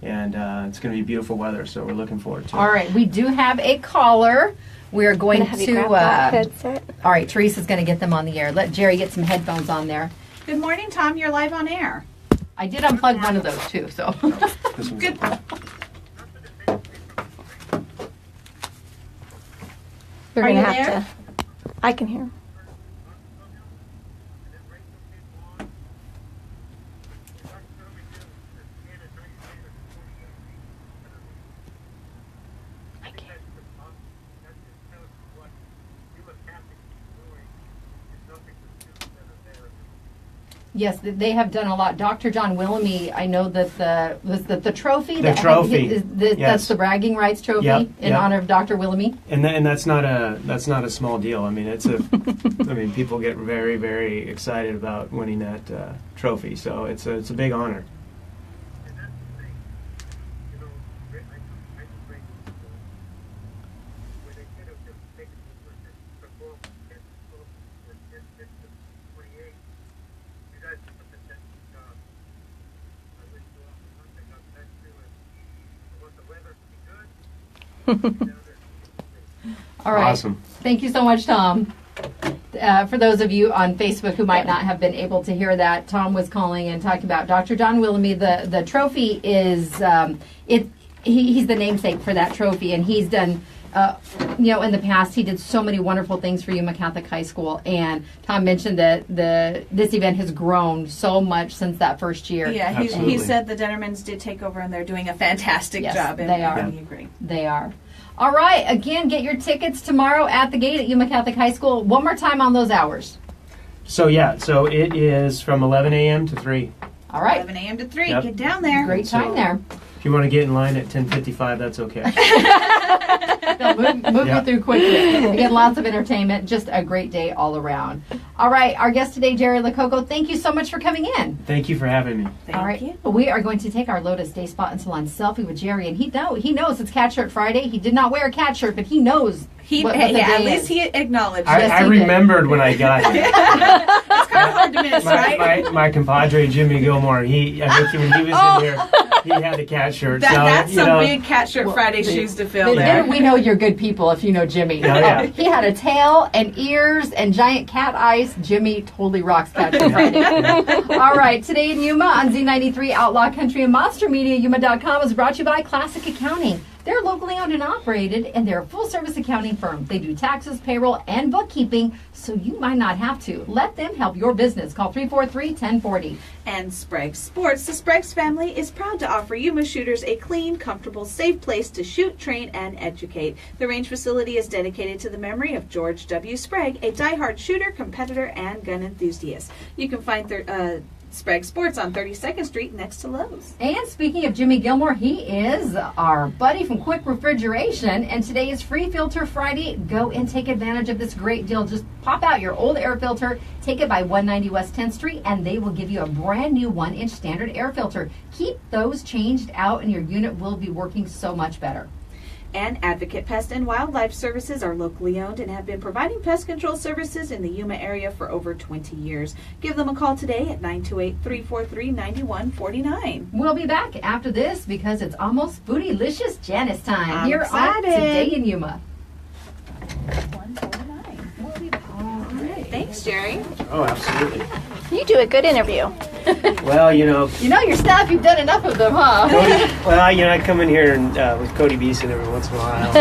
and it's going to be beautiful weather, so we're looking forward to it. All right, we do have a caller. We're going Have you to. grabbed that headset? All right, Teresa's going to get them on the air. Let Jerry get some headphones on there. Good morning, Tom. You're live on air. I did unplug one of those too, so. This one's Good. You're Are gonna you have there? to. I can hear. I can't. Yes, they have done a lot. Dr. John Willamy, I know that the trophy. The that trophy, that's yes. the bragging rights trophy Yep, in yep. honor of Dr. Willamy. And that's not a small deal. I mean, it's a. I mean, people get very, very excited about winning that trophy. So it's a big honor. All right. Awesome. Thank you so much, Tom. For those of you on Facebook who might not have been able to hear that, Tom was calling and talking about Dr. John Willamy. The trophy is he's the namesake for that trophy, and he's done. In the past, he did so many wonderful things for Yuma Catholic High School, and Tom mentioned that this event has grown so much since that first year. Yeah, he Absolutely. said the Dennermans did take over, and they're doing a fantastic Yes, job. And they are. and we agree. They are. All right. Again, get your tickets tomorrow at the gate at Yuma Catholic High School. One more time on those hours. So it is from 11 a.m. to 3. All right. 11 a.m. to 3. Yep. Get down there. Great time So- there. If you want to get in line at 10:55, that's okay. They'll move Yeah. you through quickly. Again, lots of entertainment. Just a great day all around. All right. Our guest today, Jerry Lococo, thank you so much for coming in. Thank you for having me. Thank All right. you. We are going to take our Lotus Day Spot and Salon selfie with Jerry, and he knows it's Cat Shirt Friday. He did not wear a cat shirt, but he knows what the at day least is. he acknowledged I, it. I he did. remembered when I got here. It's kind of hard to miss, right? my compadre Jimmy Gilmore. I think when he was in here, he had the cat shirt. That's so, some big Cat Shirt Friday shoes to fill there. We know you're good people if you know Jimmy. Oh, yeah. He had a tail and ears and giant cat eyes. Jimmy totally rocks Cat Shirt Friday. All right, today in Yuma on Z93 Outlaw Country and Monster Media, Yuma.com is brought to you by Classic Accounting. They're locally owned and operated, and they're a full-service accounting firm. They do taxes, payroll, and bookkeeping, so you might not have to. Let them help your business. Call 343-1040. And Sprague Sports. The Sprague's family is proud to offer Yuma shooters a clean, comfortable, safe place to shoot, train, and educate. The range facility is dedicated to the memory of George W. Sprague, a diehard shooter, competitor, and gun enthusiast. You can find Sprague Sports on 32nd Street next to Lowe's. And speaking of Jimmy Gilmore, he is our buddy from Quick Refrigeration, and today is Free Filter Friday. Go and take advantage of this great deal. Just pop out your old air filter, take it by 190 West 10th Street, and they will give you a brand new 1-inch standard air filter. Keep those changed out, and your unit will be working so much better. And Advocate Pest and Wildlife Services are locally owned and have been providing pest control services in the Yuma area for over 20 years. Give them a call today at 928-343-9149. We'll be back after this because it's almost Bootylicious Janice time I'm here excited. on Today in Yuma. 149. We'll be back. All right. Thanks, Jerry. Oh, absolutely. You do a good interview. Well, You know your stuff. You've done enough of them, huh? I come in here and with Cody Beeson every once in a while.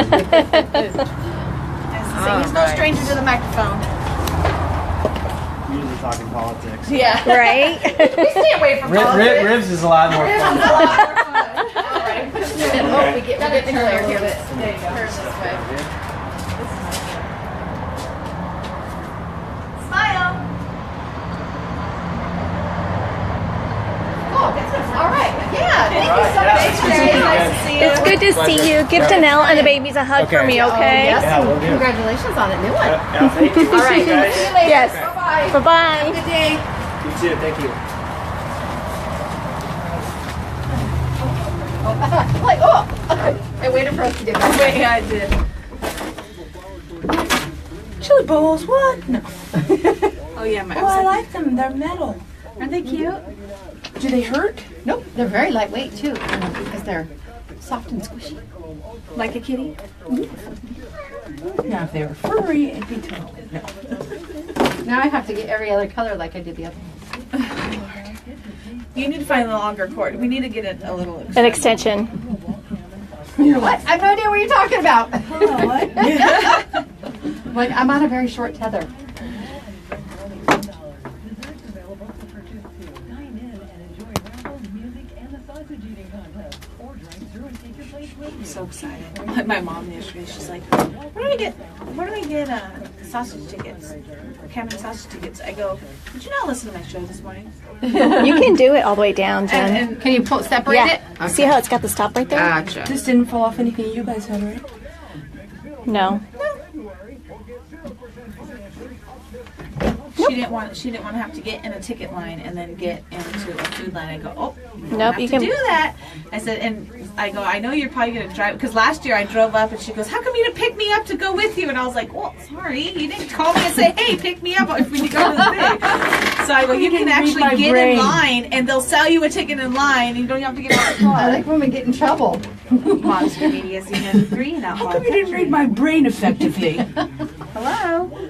He's no stranger to the microphone. Usually talking politics. Yeah. Right? Stay away from politics. Ribs is a lot more fun. All right. Put us in. Oh, we get the glare here. There you go. Turn this way. Smile. Oh, all right. Yeah. Thank you so much, Jerry. Nice to see you. It's good to see you. Give Danelle and the babies a hug for Okay. me, Oh, okay? yes. Yeah, will do. Congratulations on a new one. Yeah, thank you. All right. See you guys. later. Yes. Bye-bye. Bye-bye. Good day. You too. Thank you. Like, oh. I waited for us to get back. Wait, yeah, I did. Chili bowls, what? No. Oh, yeah, my. Oh, I like them. They're metal. Aren't they cute? Do they hurt? Nope, they're very lightweight too, because they're soft and squishy. Like a kitty? Now, if they were furry, it'd be totally no. Now I have to get every other color like I did the other one. You need to find the longer cord. We need to get it a little An extension. You know what? I have no idea what you're talking about. Oh, what? Like, I'm on a very short tether. I'm so excited. Like my mom yesterday, she's like, where do I get sausage tickets? Cameron sausage tickets. I go, did you not listen to my show this morning? You can do it all the way down, Jen. And Can you separate Yeah. it? Okay. See how it's got the stop right there? Gotcha. This didn't fall off anything you guys had, right? No. she didn't want to have to get in a ticket line and then get into a food line. I go, oh, you Nope, have you to can- do that. I said, and I go, I know you're probably going to drive, because last year I drove up and she goes, how come you didn't pick me up to go with you? And I was like, well, sorry, you didn't call me and say, hey, pick me up when you go to the thing. So I go, you can actually get in line and they'll sell you a ticket in line and you don't have to get out of the I car. like when we get in trouble. Monster Media CNN3 and How come you didn't read my brain effectively? Hello?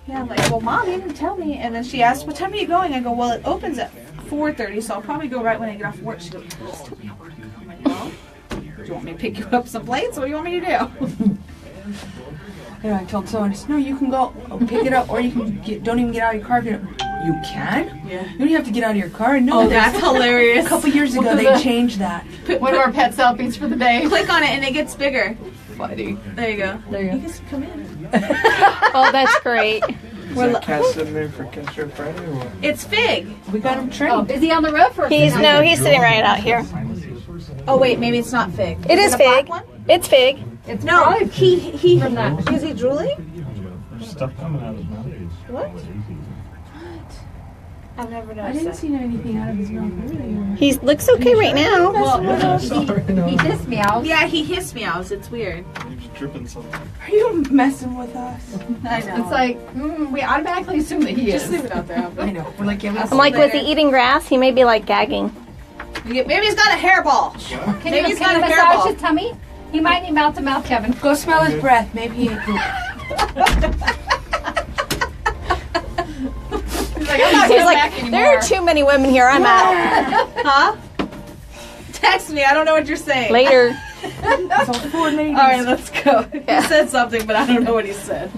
Yeah, I'm like, well, Mom, you didn't tell me. And then she asked, what time are you going? I go, well, it opens at 4:30, so I'll probably go right when I get off work. She goes, I'll still be at work. I'm like, well, do you want me to pick you up some plates? What do you want me to do? You know, I told someone, I said, no, you can go pick it up, or you can don't even get out of your car. You can? Yeah. You don't have to get out of your car. No, Oh, that's hilarious. a couple years ago they changed that. One of our pet selfies for the day. Click on it and it gets bigger. Funny. There you go. There you You go. guys come in. Oh, that's great. Is that cat sitting there for Catcher Friday or what? It's Fig. We got him Oh, trained. is he on the roof or? He's sitting right out here. Oh, wait, maybe it's not Fig. It is a black Fig. one? It's Fig. It's No, probably he from that. is he drooling? Stuff coming out of his mouth. What? I've never I noticed didn't that. see anything out of his mouth earlier. He looks okay right now. Well, He just meows. yeah, he hiss meows. It's weird. He's dripping something. Are you messing with us? I know. It's like, we automatically assume that he just is. leave it out there. I know. We're like, yeah, we I'm like, was he Later. eating grass? He may be like gagging. Maybe he's got a hairball. Can Maybe you, he's can got you a massage hairball. his tummy? He might need mouth to mouth, Kevin. Go smell his breath. Maybe he ate poop. He's like, I'm not He's going back like, anymore. there are too many women here. I'm out. Huh? Text me. I don't know what you're saying. Later. So 4 ladies. All right, let's go. Yeah. He said something, but I don't know what he said.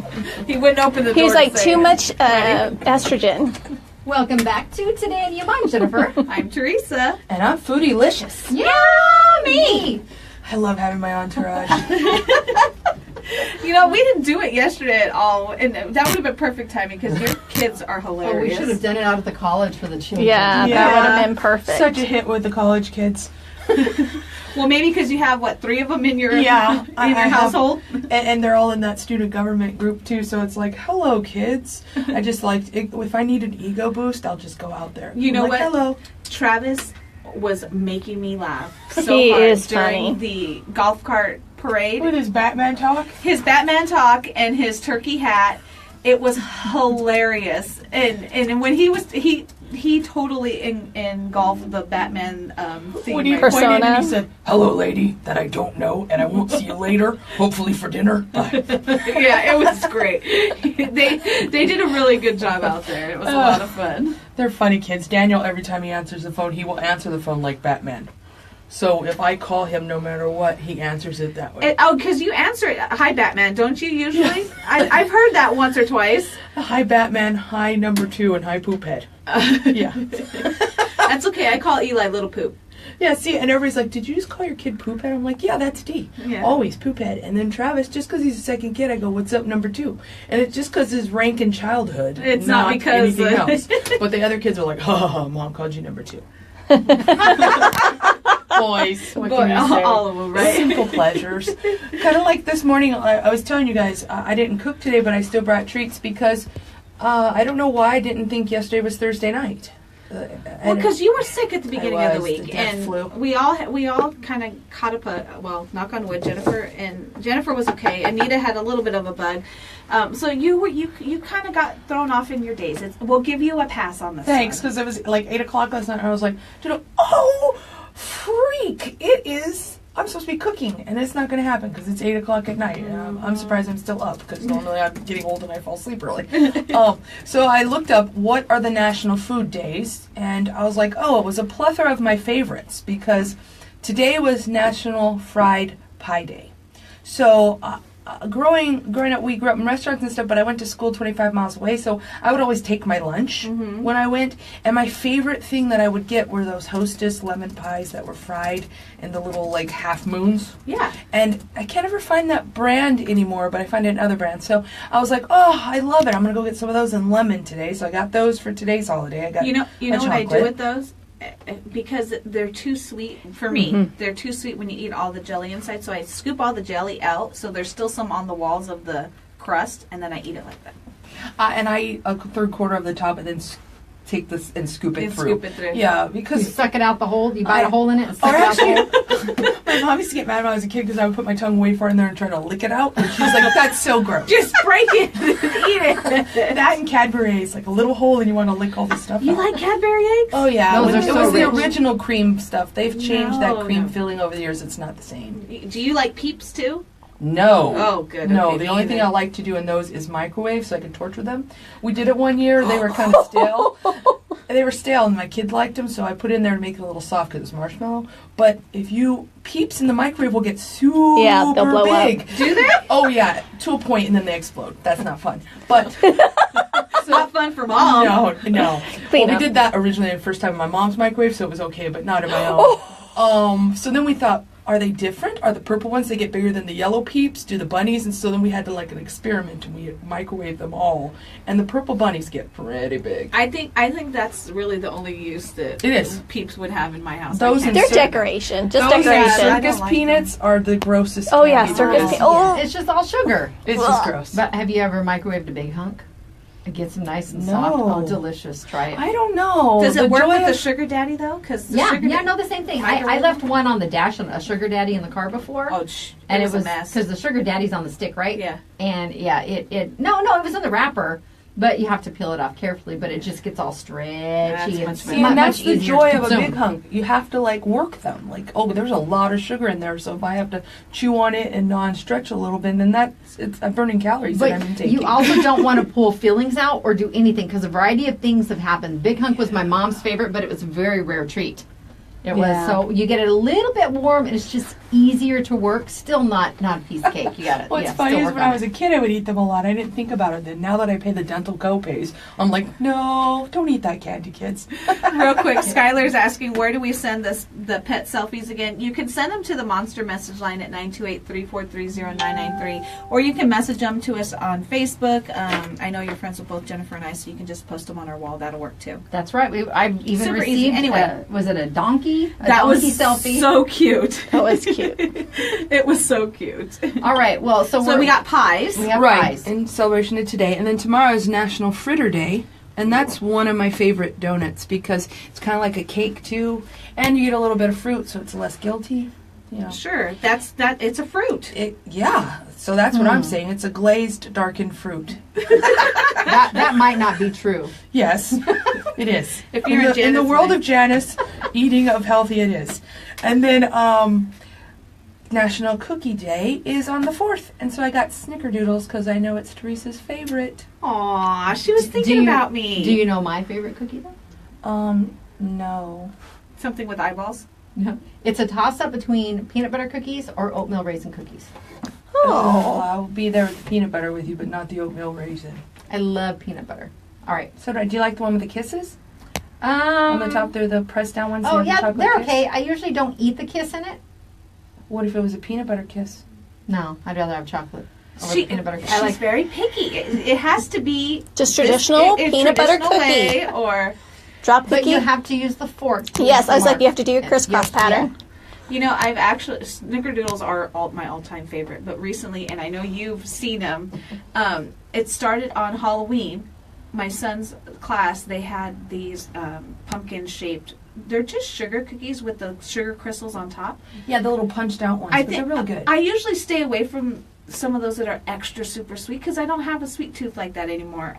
He wouldn't open the door. He was to like, say too it. much estrogen. Welcome back to Today in Yuma. I'm Jennifer. I'm Teresa. And I'm foodie-licious. Yummy! I love having my entourage. You know, we didn't do it yesterday at all, and that would have been perfect timing because your kids are Oh, we hilarious. should have done it out at the college for the children. Yeah, Yeah. that would have been perfect. Such a hit with the college kids. Well, maybe because you have what 3 of them in your Yeah, I in your have- household. And they're all in that student government group too, so it's like, hello, kids. I just like, if I need an ego boost, I'll just go out there. You I'm know like, what? Hello. Travis was making me laugh so He hard is during funny. the golf cart parade. With his Batman talk. His Batman talk and his turkey hat. It was hilarious, and when he totally engulfed the Batman theme. When he right pointed and Persona. he said, hello, lady that I don't know, and I won't see you later, hopefully for dinner. Bye. Yeah, it was great. They did a really good job out there. It was a lot of fun. They're funny kids. Daniel, every time he answers the phone, he will answer the phone like Batman. So if I call him, no matter what, he answers it that way. Because you answer it, hi Batman, don't you usually? I've heard that once or twice. Hi, Batman. Hi, number 2, and hi, poop head. Yeah. That's okay. I call Eli Little Poop. Yeah, see, and everybody's like, did you just call your kid poop head? I'm like, yeah, that's D. Yeah. Always poop head. And then Travis, just because he's a second kid, I go, what's up, number 2? And it's just because his rank in childhood. It's not because- anything else. But the other kids are like, ha ha ha, mom called you number 2. Boys, what can you say? All of them, right? Simple pleasures. Kind of like this morning, I was telling you guys, I didn't cook today, but I still brought treats because I don't know why I didn't think yesterday was Thursday night. Well, because you were sick at the beginning of the was, the week, death and flu. we all kind of caught up. Well, knock on wood, Jennifer was okay. Anita had a little bit of a bug, so you kind of got thrown off in your days. We'll give you a pass on this. Thanks, one. because it was like 8 o'clock last night, and I was like, oh, freak! It is. I'm supposed to be cooking, and it's not going to happen because it's 8 o'clock at night. I'm surprised I'm still up because normally I'm getting old and I fall asleep early. So I looked up what are the national food days, and I was like, oh, it was a plethora of my favorites because today was National Fried Pie Day. So growing up, we grew up in restaurants and stuff, but I went to school 25 miles away, so I would always take my lunch when I went. And my favorite thing that I would get were those Hostess lemon pies that were fried in the little like half moons. Yeah. And I can't ever find that brand anymore, but I find it in other brands. So I was like, oh, I love it. I'm gonna go get some of those in lemon today. So I got those for today's holiday. I got You know a what I do chocolate. with those? Because they're too sweet for me. They're too sweet when you eat all the jelly inside. So I scoop all the jelly out, so there's still some on the walls of the crust, and then I eat it like that. And I eat a third quarter of the top and then take this and scoop it And through. scoop it through. Yeah, You because suck it out the hole. You bite a hole in it and Or suck it out the actually, hole. my mom used to get mad when I was a kid because I would put my tongue way far in there and try to lick it out. And she's like, that's so gross. Just break it and eat it. That and Cadbury eggs, like a little hole and you want to lick all the stuff You out. like Cadbury eggs? Oh, yeah. Those When are it so was the rich. original cream stuff. They've changed that No, cream no. filling over the years. It's not the same. Do you like Peeps too? No. Oh, good. No, Okay, the me only thing either. I like to do in those is microwave so I can torture them. We did it one year. They were kind of stale. They were stale, and my kid liked them, so I put in there to make it a little soft because it's marshmallow. But if you Peeps in the microwave will get super Yeah, they'll blow up. big. Do they? Oh yeah, to a point, and then they explode. That's not fun. But It's not fun for mom. no. Clean Well, up. we did that originally the first time in my mom's microwave, so it was okay, but not in my own. So then we thought, are they different? Are the purple ones, they get bigger than the yellow Peeps? Do the bunnies? And so then we had to like an experiment, and we microwave them all. And the purple bunnies get pretty big. I think that's really the only use that It is. Peeps would have in my house. Those I can't They're Circus- decoration, just Those I decoration. don't circus like peanuts are the grossest. Oh yeah, candy circus. there is. Oh, It's just all sugar. It's just gross. But have you ever microwaved a big hunk? It gets them nice and No. soft. Oh, delicious. Try it. I don't know. Does The it work joy with the of- sugar daddy though? Because Yeah, no, the same thing. I left one on the dash on a sugar daddy in the car before. Oh, and it it was was a mess. because the sugar daddy's on the stick, right? Yeah. And yeah, it no, it was in the wrapper, but you have to peel it off carefully. But it just gets all stretchy and much See, better. and that's much the easier joy to of a consume. big hunk. You have to like work them. Like, oh, there's a lot of sugar in there, so if I have to chew on it and non-stretch a little bit, then I'm burning calories that I'm But intaking. you also don't want to pull fillings out or do anything because a variety of things have happened. Big hunk was my mom's favorite, but it was a very rare treat. It was Yeah. so you get it a little bit warm and it's just easier to work. Still not a piece of cake. You got it. What's yeah, funny still is work when on I was a kid, I would eat them a lot. I didn't think about it then. Now that I pay the dental co-pays, I'm like, no, don't eat that candy, kids. Real quick, Skylar's asking, where do we send the pet selfies again? You can send them to the Monster message line at 928-343-0993, or you can message them to us on Facebook. I know you're friends with both Jennifer and I, so you can just post them on our wall. That'll work too. That's right. I've even Super easy. received. Anyway. Was it a donkey? A That was donkey selfie. so cute. that was cute. It was so cute. All right. Well, so So we got pies. we have Right, pies. in celebration of today. And then tomorrow is National Fritter Day. And that's one of my favorite donuts because it's kind of like a cake too. And you get a little bit of fruit, so it's less guilty. Yeah. Sure, it's a fruit. Yeah, so that's what I'm saying. It's a glazed, darkened fruit. That might not be true. Yes, it is. If you're in the Janice world May. of Janice, eating of healthy it is. And then National Cookie Day is on the 4th. And so I got snickerdoodles because I know it's Teresa's favorite. Aw, she was Do thinking you- about me. Do you know my favorite cookie though? No. Something with eyeballs? No. It's a toss-up between peanut butter cookies or oatmeal raisin cookies. Oh, I'll be there with the peanut butter with you, but not the oatmeal raisin. I love peanut butter. All right. So do you like the one with the kisses? On the top, they're the pressed down ones. Oh they have the yeah, chocolate they're kiss? okay. I usually don't eat the kiss in it. What if it was a peanut butter kiss? No, I'd rather have chocolate over She, the peanut butter. she's very picky. It has to be Just traditional this- peanut butter traditional cookie. way, or Drop but cookie. you have to use the fork. to Yes, use the I was like, mark. you have to do your crisscross Yeah, pattern. you know, I've actually snickerdoodles are my all-time favorite. But recently, and I know you've seen them, it started on Halloween my son's class, they had these pumpkin shaped. They're just sugar cookies with the sugar crystals on top. Yeah, the little punched out ones. But they're really good. I usually stay away from some of those that are extra super sweet because I don't have a sweet tooth like that anymore.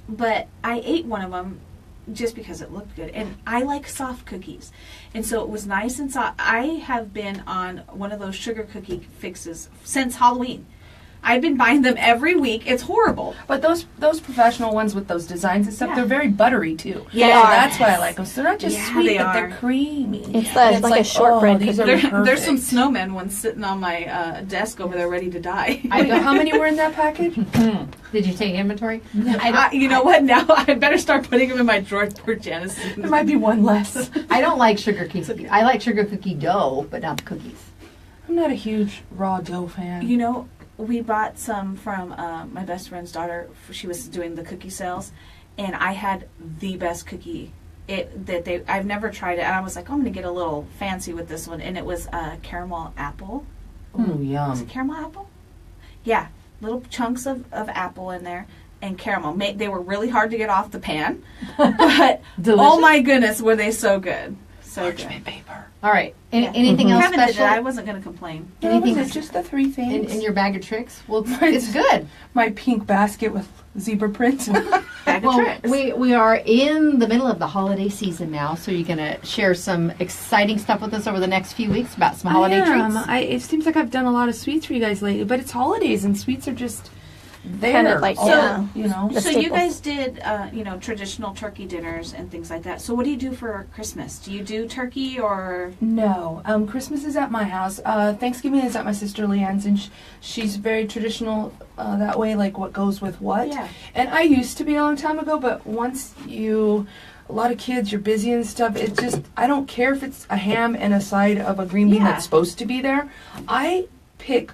But I ate one of them just because it looked good, and I like soft cookies, and so it was nice and soft. I have been on one of those sugar cookie fixes since Halloween. I've been buying them every week. It's horrible. But those professional ones with those designs and stuff, Yeah. they're very buttery too. Yeah, so they are. that's why I like them. So they're not just Yeah, sweet, they but they're are. creamy. It's And like a shortbread these are There's perfect. some snowman ones sitting on my desk over there ready to die. How many were in that package? Did you take inventory? You know what? Now I better start putting them in my drawer for Janice. There might be one less. I don't like sugar cookies. I like sugar cookie dough, but not the cookies. I'm not a huge raw dough fan. You know, we bought some from my best friend's daughter. She was doing the cookie sales, and I had the best cookie. I've never tried it, and I was like, oh, I'm gonna get a little fancy with this one, and it was caramel apple. Ooh, Was yum. it caramel apple? Yeah, little chunks of apple in there and caramel. They were really hard to get off the pan, but Delicious. oh my goodness, were they so good. So good. Parchment paper. All right. Yeah. Anything else Kevin did it. special I wasn't going to complain. Anything It's just the three things. in your bag of tricks? Well, it's good. My pink basket with zebra print. Bag of Well, tricks. we are in the middle of the holiday season now, so you're going to share some exciting stuff with us over the next few weeks about some holiday treats. It seems like I've done a lot of sweets for you guys lately, but it's holidays and sweets are just there. Kind of like, yeah. You know. The So you staples. guys did, traditional turkey dinners and things like that. So what do you do for Christmas? Do you do turkey or? No, Christmas is at my house. Thanksgiving is at my sister Leanne's, and she's very traditional that way, like what goes with what. Yeah. And I used to be a long time ago, but once a lot of kids, you're busy and stuff. It just, I don't care if it's a ham and a side of a green bean Yeah. that's supposed to be there. I pick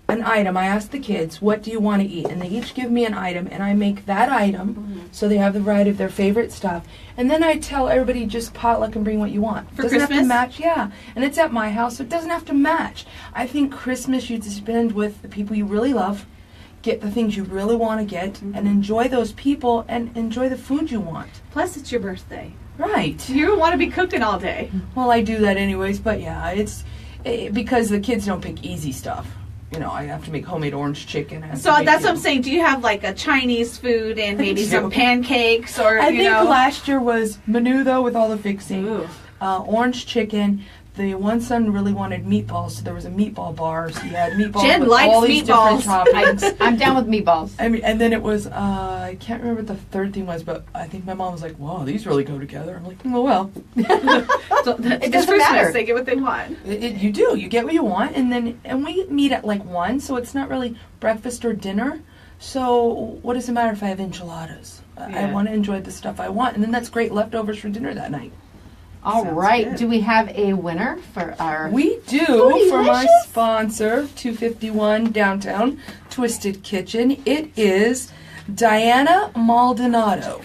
an item. I ask the kids, what do you want to eat? And they each give me an item, and I make that item so they have the variety of their favorite stuff. And then I tell everybody just potluck and bring what you want. For Doesn't have to Christmas? match, yeah. And it's at my house, so it doesn't have to match. I think Christmas you spend with the people you really love, get the things you really want to get, and enjoy those people and enjoy the food you want. Plus, it's your birthday. Right. You want to be cooking all day. Well, I do that anyways, but yeah, it's because the kids don't pick easy stuff. You know, I have to make homemade orange chicken. I have So to make, that's what I'm saying. Do you have like a Chinese food and maybe so. some pancakes or I think last year was menudo with all the fixing. Ooh. Orange chicken. The one son really wanted meatballs, so there was a meatball bar. So you had meatballs Jen with likes all these different meatballs. toppings. I'm down with meatballs. I mean, and then it was I can't remember what the third thing was, but I think my mom was like, "Wow, these really go together." I'm like, well, So it's doesn't Christmas. matter. They get what they want. you do. You get what you want, and we meet at like 1, so it's not really breakfast or dinner. So what does it matter if I have enchiladas? I Yeah. want to enjoy the stuff I want, and then that's great leftovers for dinner that night. All Sounds right. good. Do we have a winner for our? We do Foodie for my Licious? sponsor, 251 Downtown Twisted Kitchen. It is Diana Maldonado.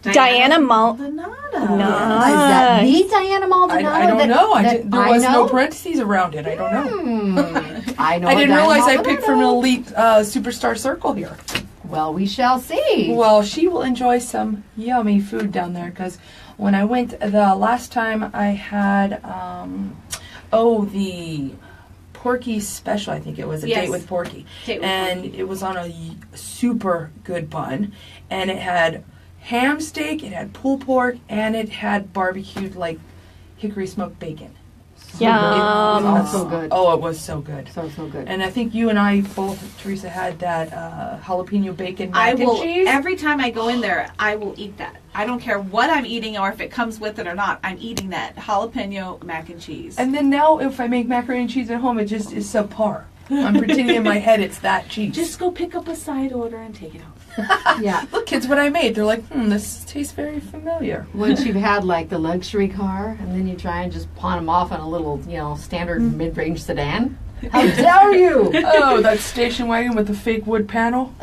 Diana Maldonado. Is that the Diana Maldonado? I don't know. There was know? no parentheses around it. I don't know. I know. I didn't Diana realize I Maldonado. picked from an elite superstar circle here. Well, we shall see. Well, she will enjoy some yummy food down there because when I went the last time I had, the Porky special, I think it was, a Yes. date with Porky. Date with And Porky. it was on a super good bun. And it had ham steak, it had pulled pork, and it had barbecued, like, hickory smoked bacon. Yum. It was So good. Oh, it was so good. So good. And I think you and I both, Teresa, had that jalapeno bacon I mac will and cheese. every time I go in there. I will eat that. I don't care what I'm eating or if it comes with it or not. I'm eating that jalapeno mac and cheese. And then now, if I make macaroni and cheese at home, it just is subpar. I'm pretending in my head it's that cheese. Just go pick up a side order and take it home. Yeah. Look, kids, what I made. They're like, this tastes very familiar. Once you've had like the luxury car, and then you try and just pawn them off on a little, standard mid-range sedan. How dare you? Oh, that station wagon with the fake wood panel.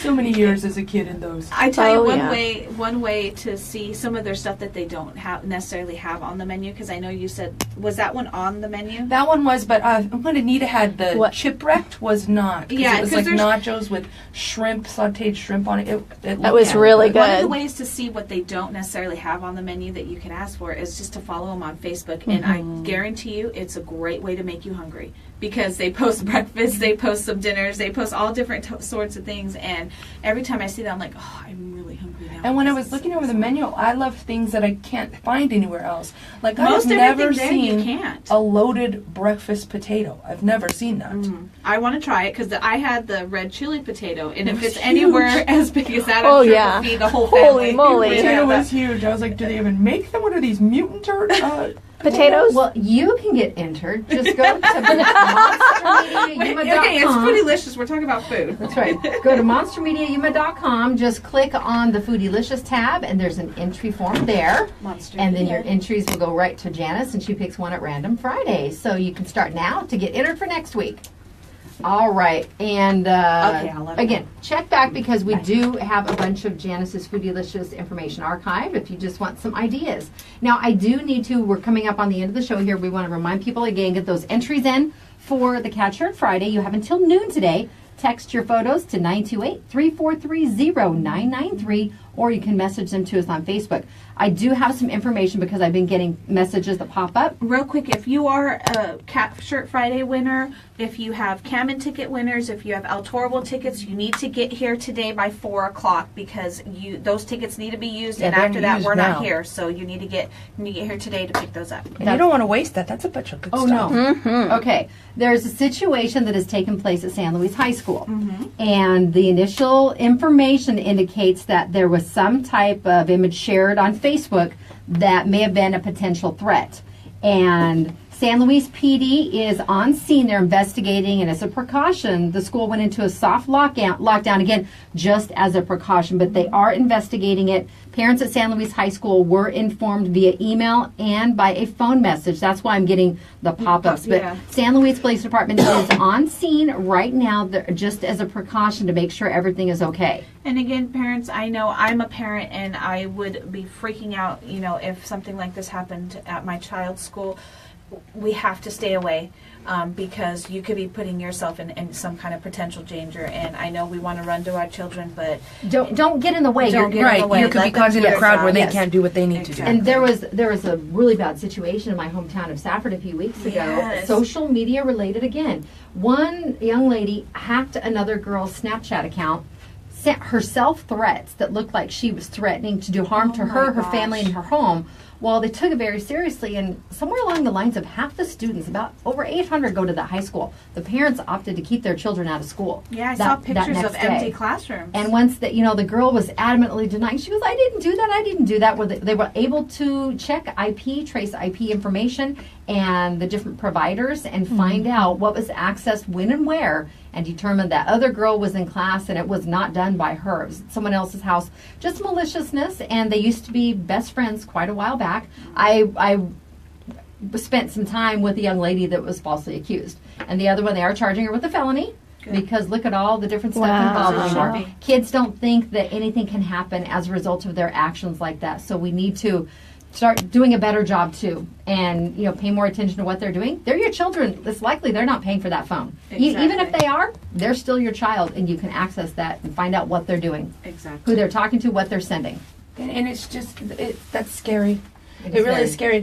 So many years as a kid in those. I tell you Oh, one yeah. one way to see some of their stuff that they don't necessarily have on the menu, because I know you said, was that one on the menu? That one was, but what Anita had, the What? chipwrecked was not. 'Cause Yeah, it was 'cause like there's- nachos with shrimp, sautéed shrimp on it. It That was looked really One of the good. ways to see what they don't necessarily have on the menu that you can ask for is just to follow them on Facebook, and I guarantee you it's a great way to make you hungry, because they post breakfast, they post some dinners, they post all different sorts of things, and every time I see that, I'm like, oh, I'm really hungry now. And when I was looking over the menu, I love things that I can't find anywhere else. Like Most I've never everything there you seen can't. a loaded breakfast potato. I've never seen that. I want to try it because I had the red chili potato, and if was it's huge. anywhere as big as that, I'm Oh, sure yeah. it'll feed the whole Holy family. moly. Potato Yeah, was huge. I was like, do they even make them? What are these mutant Potatoes? Well, you can get entered. Just go to monstermediayuma.com. okay, it's Foodylicious. We're talking about food. That's right. Go to monstermediayuma.com. Just click on the Foodylicious tab, and there's an entry form there. Monster And then Media. your entries will go right to Janice, and she picks one at random Friday. So you can start now to get entered for next week. All right, and I'll let her again, check back because we do have a bunch of Janice's Foodylicious information archived if you just want some ideas. Now, I do need to, we're coming up on the end of the show here. We want to remind people again, get those entries in for the Catch Shirt Friday. You have until noon today. Text your photos to 928-343-0993, or you can message them to us on Facebook. I do have some information because I've been getting messages that pop up. Real quick, if you are a Cat Shirt Friday winner, if you have Cammon ticket winners, if you have El Torable tickets, you need to get here today by 4 o'clock because those tickets need to be used, and they're after that, used we're now. not here. So you need to get here today to pick those up. And you don't want to waste that. That's a bunch of good Oh, stuff. no. Okay. There's a situation that has taken place at San Luis High School. And the initial information indicates that there was some type of image shared on Facebook that may have been a potential threat. And San Luis PD is on scene. They're investigating, and as a precaution, the school went into a soft lockdown again, just as a precaution, but they are investigating it. Parents at San Luis High School were informed via email and by a phone message. That's why I'm getting the pop-ups. But Yeah. San Luis Police Department is on scene right now, just as a precaution to make sure everything is okay. And again, parents, I know I'm a parent and I would be freaking out, if something like this happened at my child's school. We have to stay away because you could be putting yourself in some kind of potential danger. And I know we want to run to our children, but Don't get in the way. Don't You're- get in the way. You could be Let them causing do a their crowd job. where they Yes. can't do what they need to do. Exactly. And there was a really bad situation in my hometown of Safford a few weeks ago. Yes. Social media related again. One young lady hacked another girl's Snapchat account, sent herself threats that looked like she was threatening to do harm to my her, her gosh. family, and her home. Well, they took it very seriously, and somewhere along the lines of half the students, about over 800, go to the high school. The parents opted to keep their children out of school. yeah, I that- saw that pictures of next empty day. classrooms. And once the girl was adamantly denying, she was, I didn't do that. Where they were able to check trace IP information and the different providers and find out what was accessed when and where, and determined that other girl was in class and it was not done by her. It was at someone else's house. Just maliciousness, and they used to be best friends quite a while back. I spent some time with a young lady that was falsely accused. And the other one, they are charging her with a felony. Good. Because look at all the different stuff Wow. involved anymore. Wow. Kids don't think that anything can happen as a result of their actions like that. So we need to start doing a better job too, and pay more attention to what they're doing. They're your children. It's likely they're not paying for that phone. Even if Exactly. they are, they're still your child, and you can access that and find out what they're doing, Exactly. who they're talking to, what they're sending. And it's just, that's scary. It It is really very- is scary.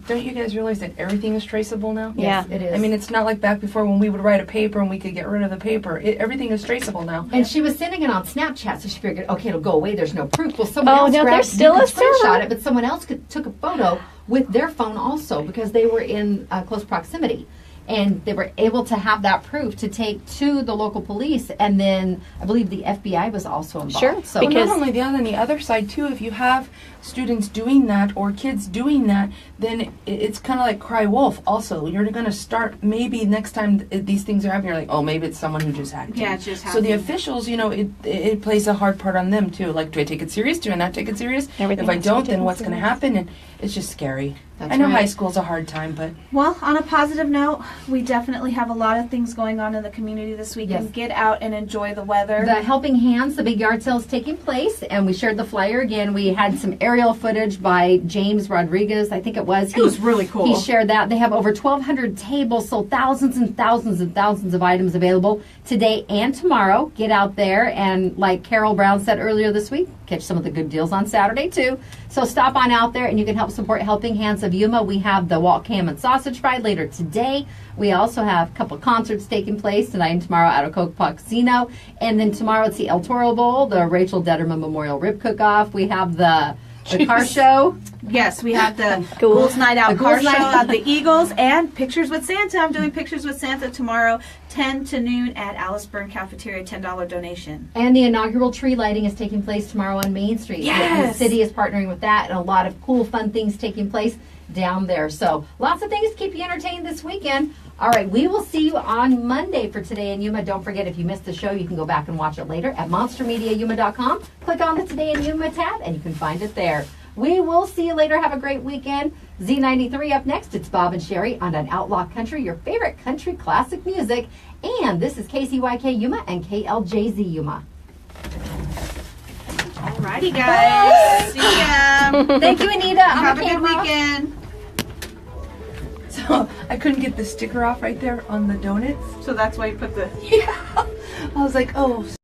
Don't you guys realize that everything is traceable now? Yeah. It is. I mean, it's not like back before when we would write a paper and we could get rid of the paper. Everything is traceable now. And she was sending it on Snapchat, so she figured, okay, it'll go away. There's no proof. Well, someone Oh, else no, grabbed, there's still you a could screenshot server. it, but someone else took a photo with their phone also because they were in close proximity. And they were able to have that proof to take to the local police, and then I believe the FBI was also involved. Sure, So Well, because- not only that, on the other side too, if you have students doing that or kids doing that, then it's kind of like cry wolf. Also, you're going to start maybe next time these things are happening, you're like, oh, maybe it's someone who just hacked. Yeah, it's just So the happening. officials, it plays a hard part on them too. Like, do I take it serious? Do I not take it serious? Everything If I has to be don't, then taken what's going to serious. happen? And it's just scary. That's I know right. high school's a hard time, but Well, on a positive note, we definitely have a lot of things going on in the community this weekend. Yes. Get out and enjoy the weather. The Helping Hands, the big yard sale is taking place, and we shared the flyer again. We had some aerial footage by James Rodriguez, I think it was. It was really cool. He shared that. They have over 1,200 tables, so thousands and thousands and thousands of items available today and tomorrow. Get out there, and like Carol Brown said earlier this week, catch some of the good deals on Saturday too. So stop on out there, and you can help support Helping Hands of Yuma. We have the Walt Cam and Sausage Fry later today. We also have a couple concerts taking place tonight and tomorrow out of Coke Casino. And then tomorrow it's the El Toro Bowl, the Rachel Detterman Memorial Rib Cook-Off. We have the car show. Yes, we have the Ghouls. Ghouls Night Out The car Ghouls show Night Out. at the Eagles and Pictures with Santa. I'm doing Pictures with Santa tomorrow, 10 to noon at Alice Byrne Cafeteria, $10 donation. And the inaugural tree lighting is taking place tomorrow on Main Street. Yes. The city is partnering with that, and a lot of cool, fun things taking place down there. So lots of things to keep you entertained this weekend. All right, we will see you on Monday for Today in Yuma. Don't forget, if you missed the show, you can go back and watch it later at monstermediayuma.com. Click on the Today in Yuma tab, and you can find it there. We will see you later. Have a great weekend. Z93 up next. It's Bob and Sherry on An Outlaw Country, your favorite country classic music. And this is KCYK Yuma and KLJZ Yuma. Alrighty, guys. See ya. Thank you, Anita. On Have the a good camera. weekend. so I couldn't get the sticker off right there on the donuts. So that's why you put the... Yeah. I was like, oh,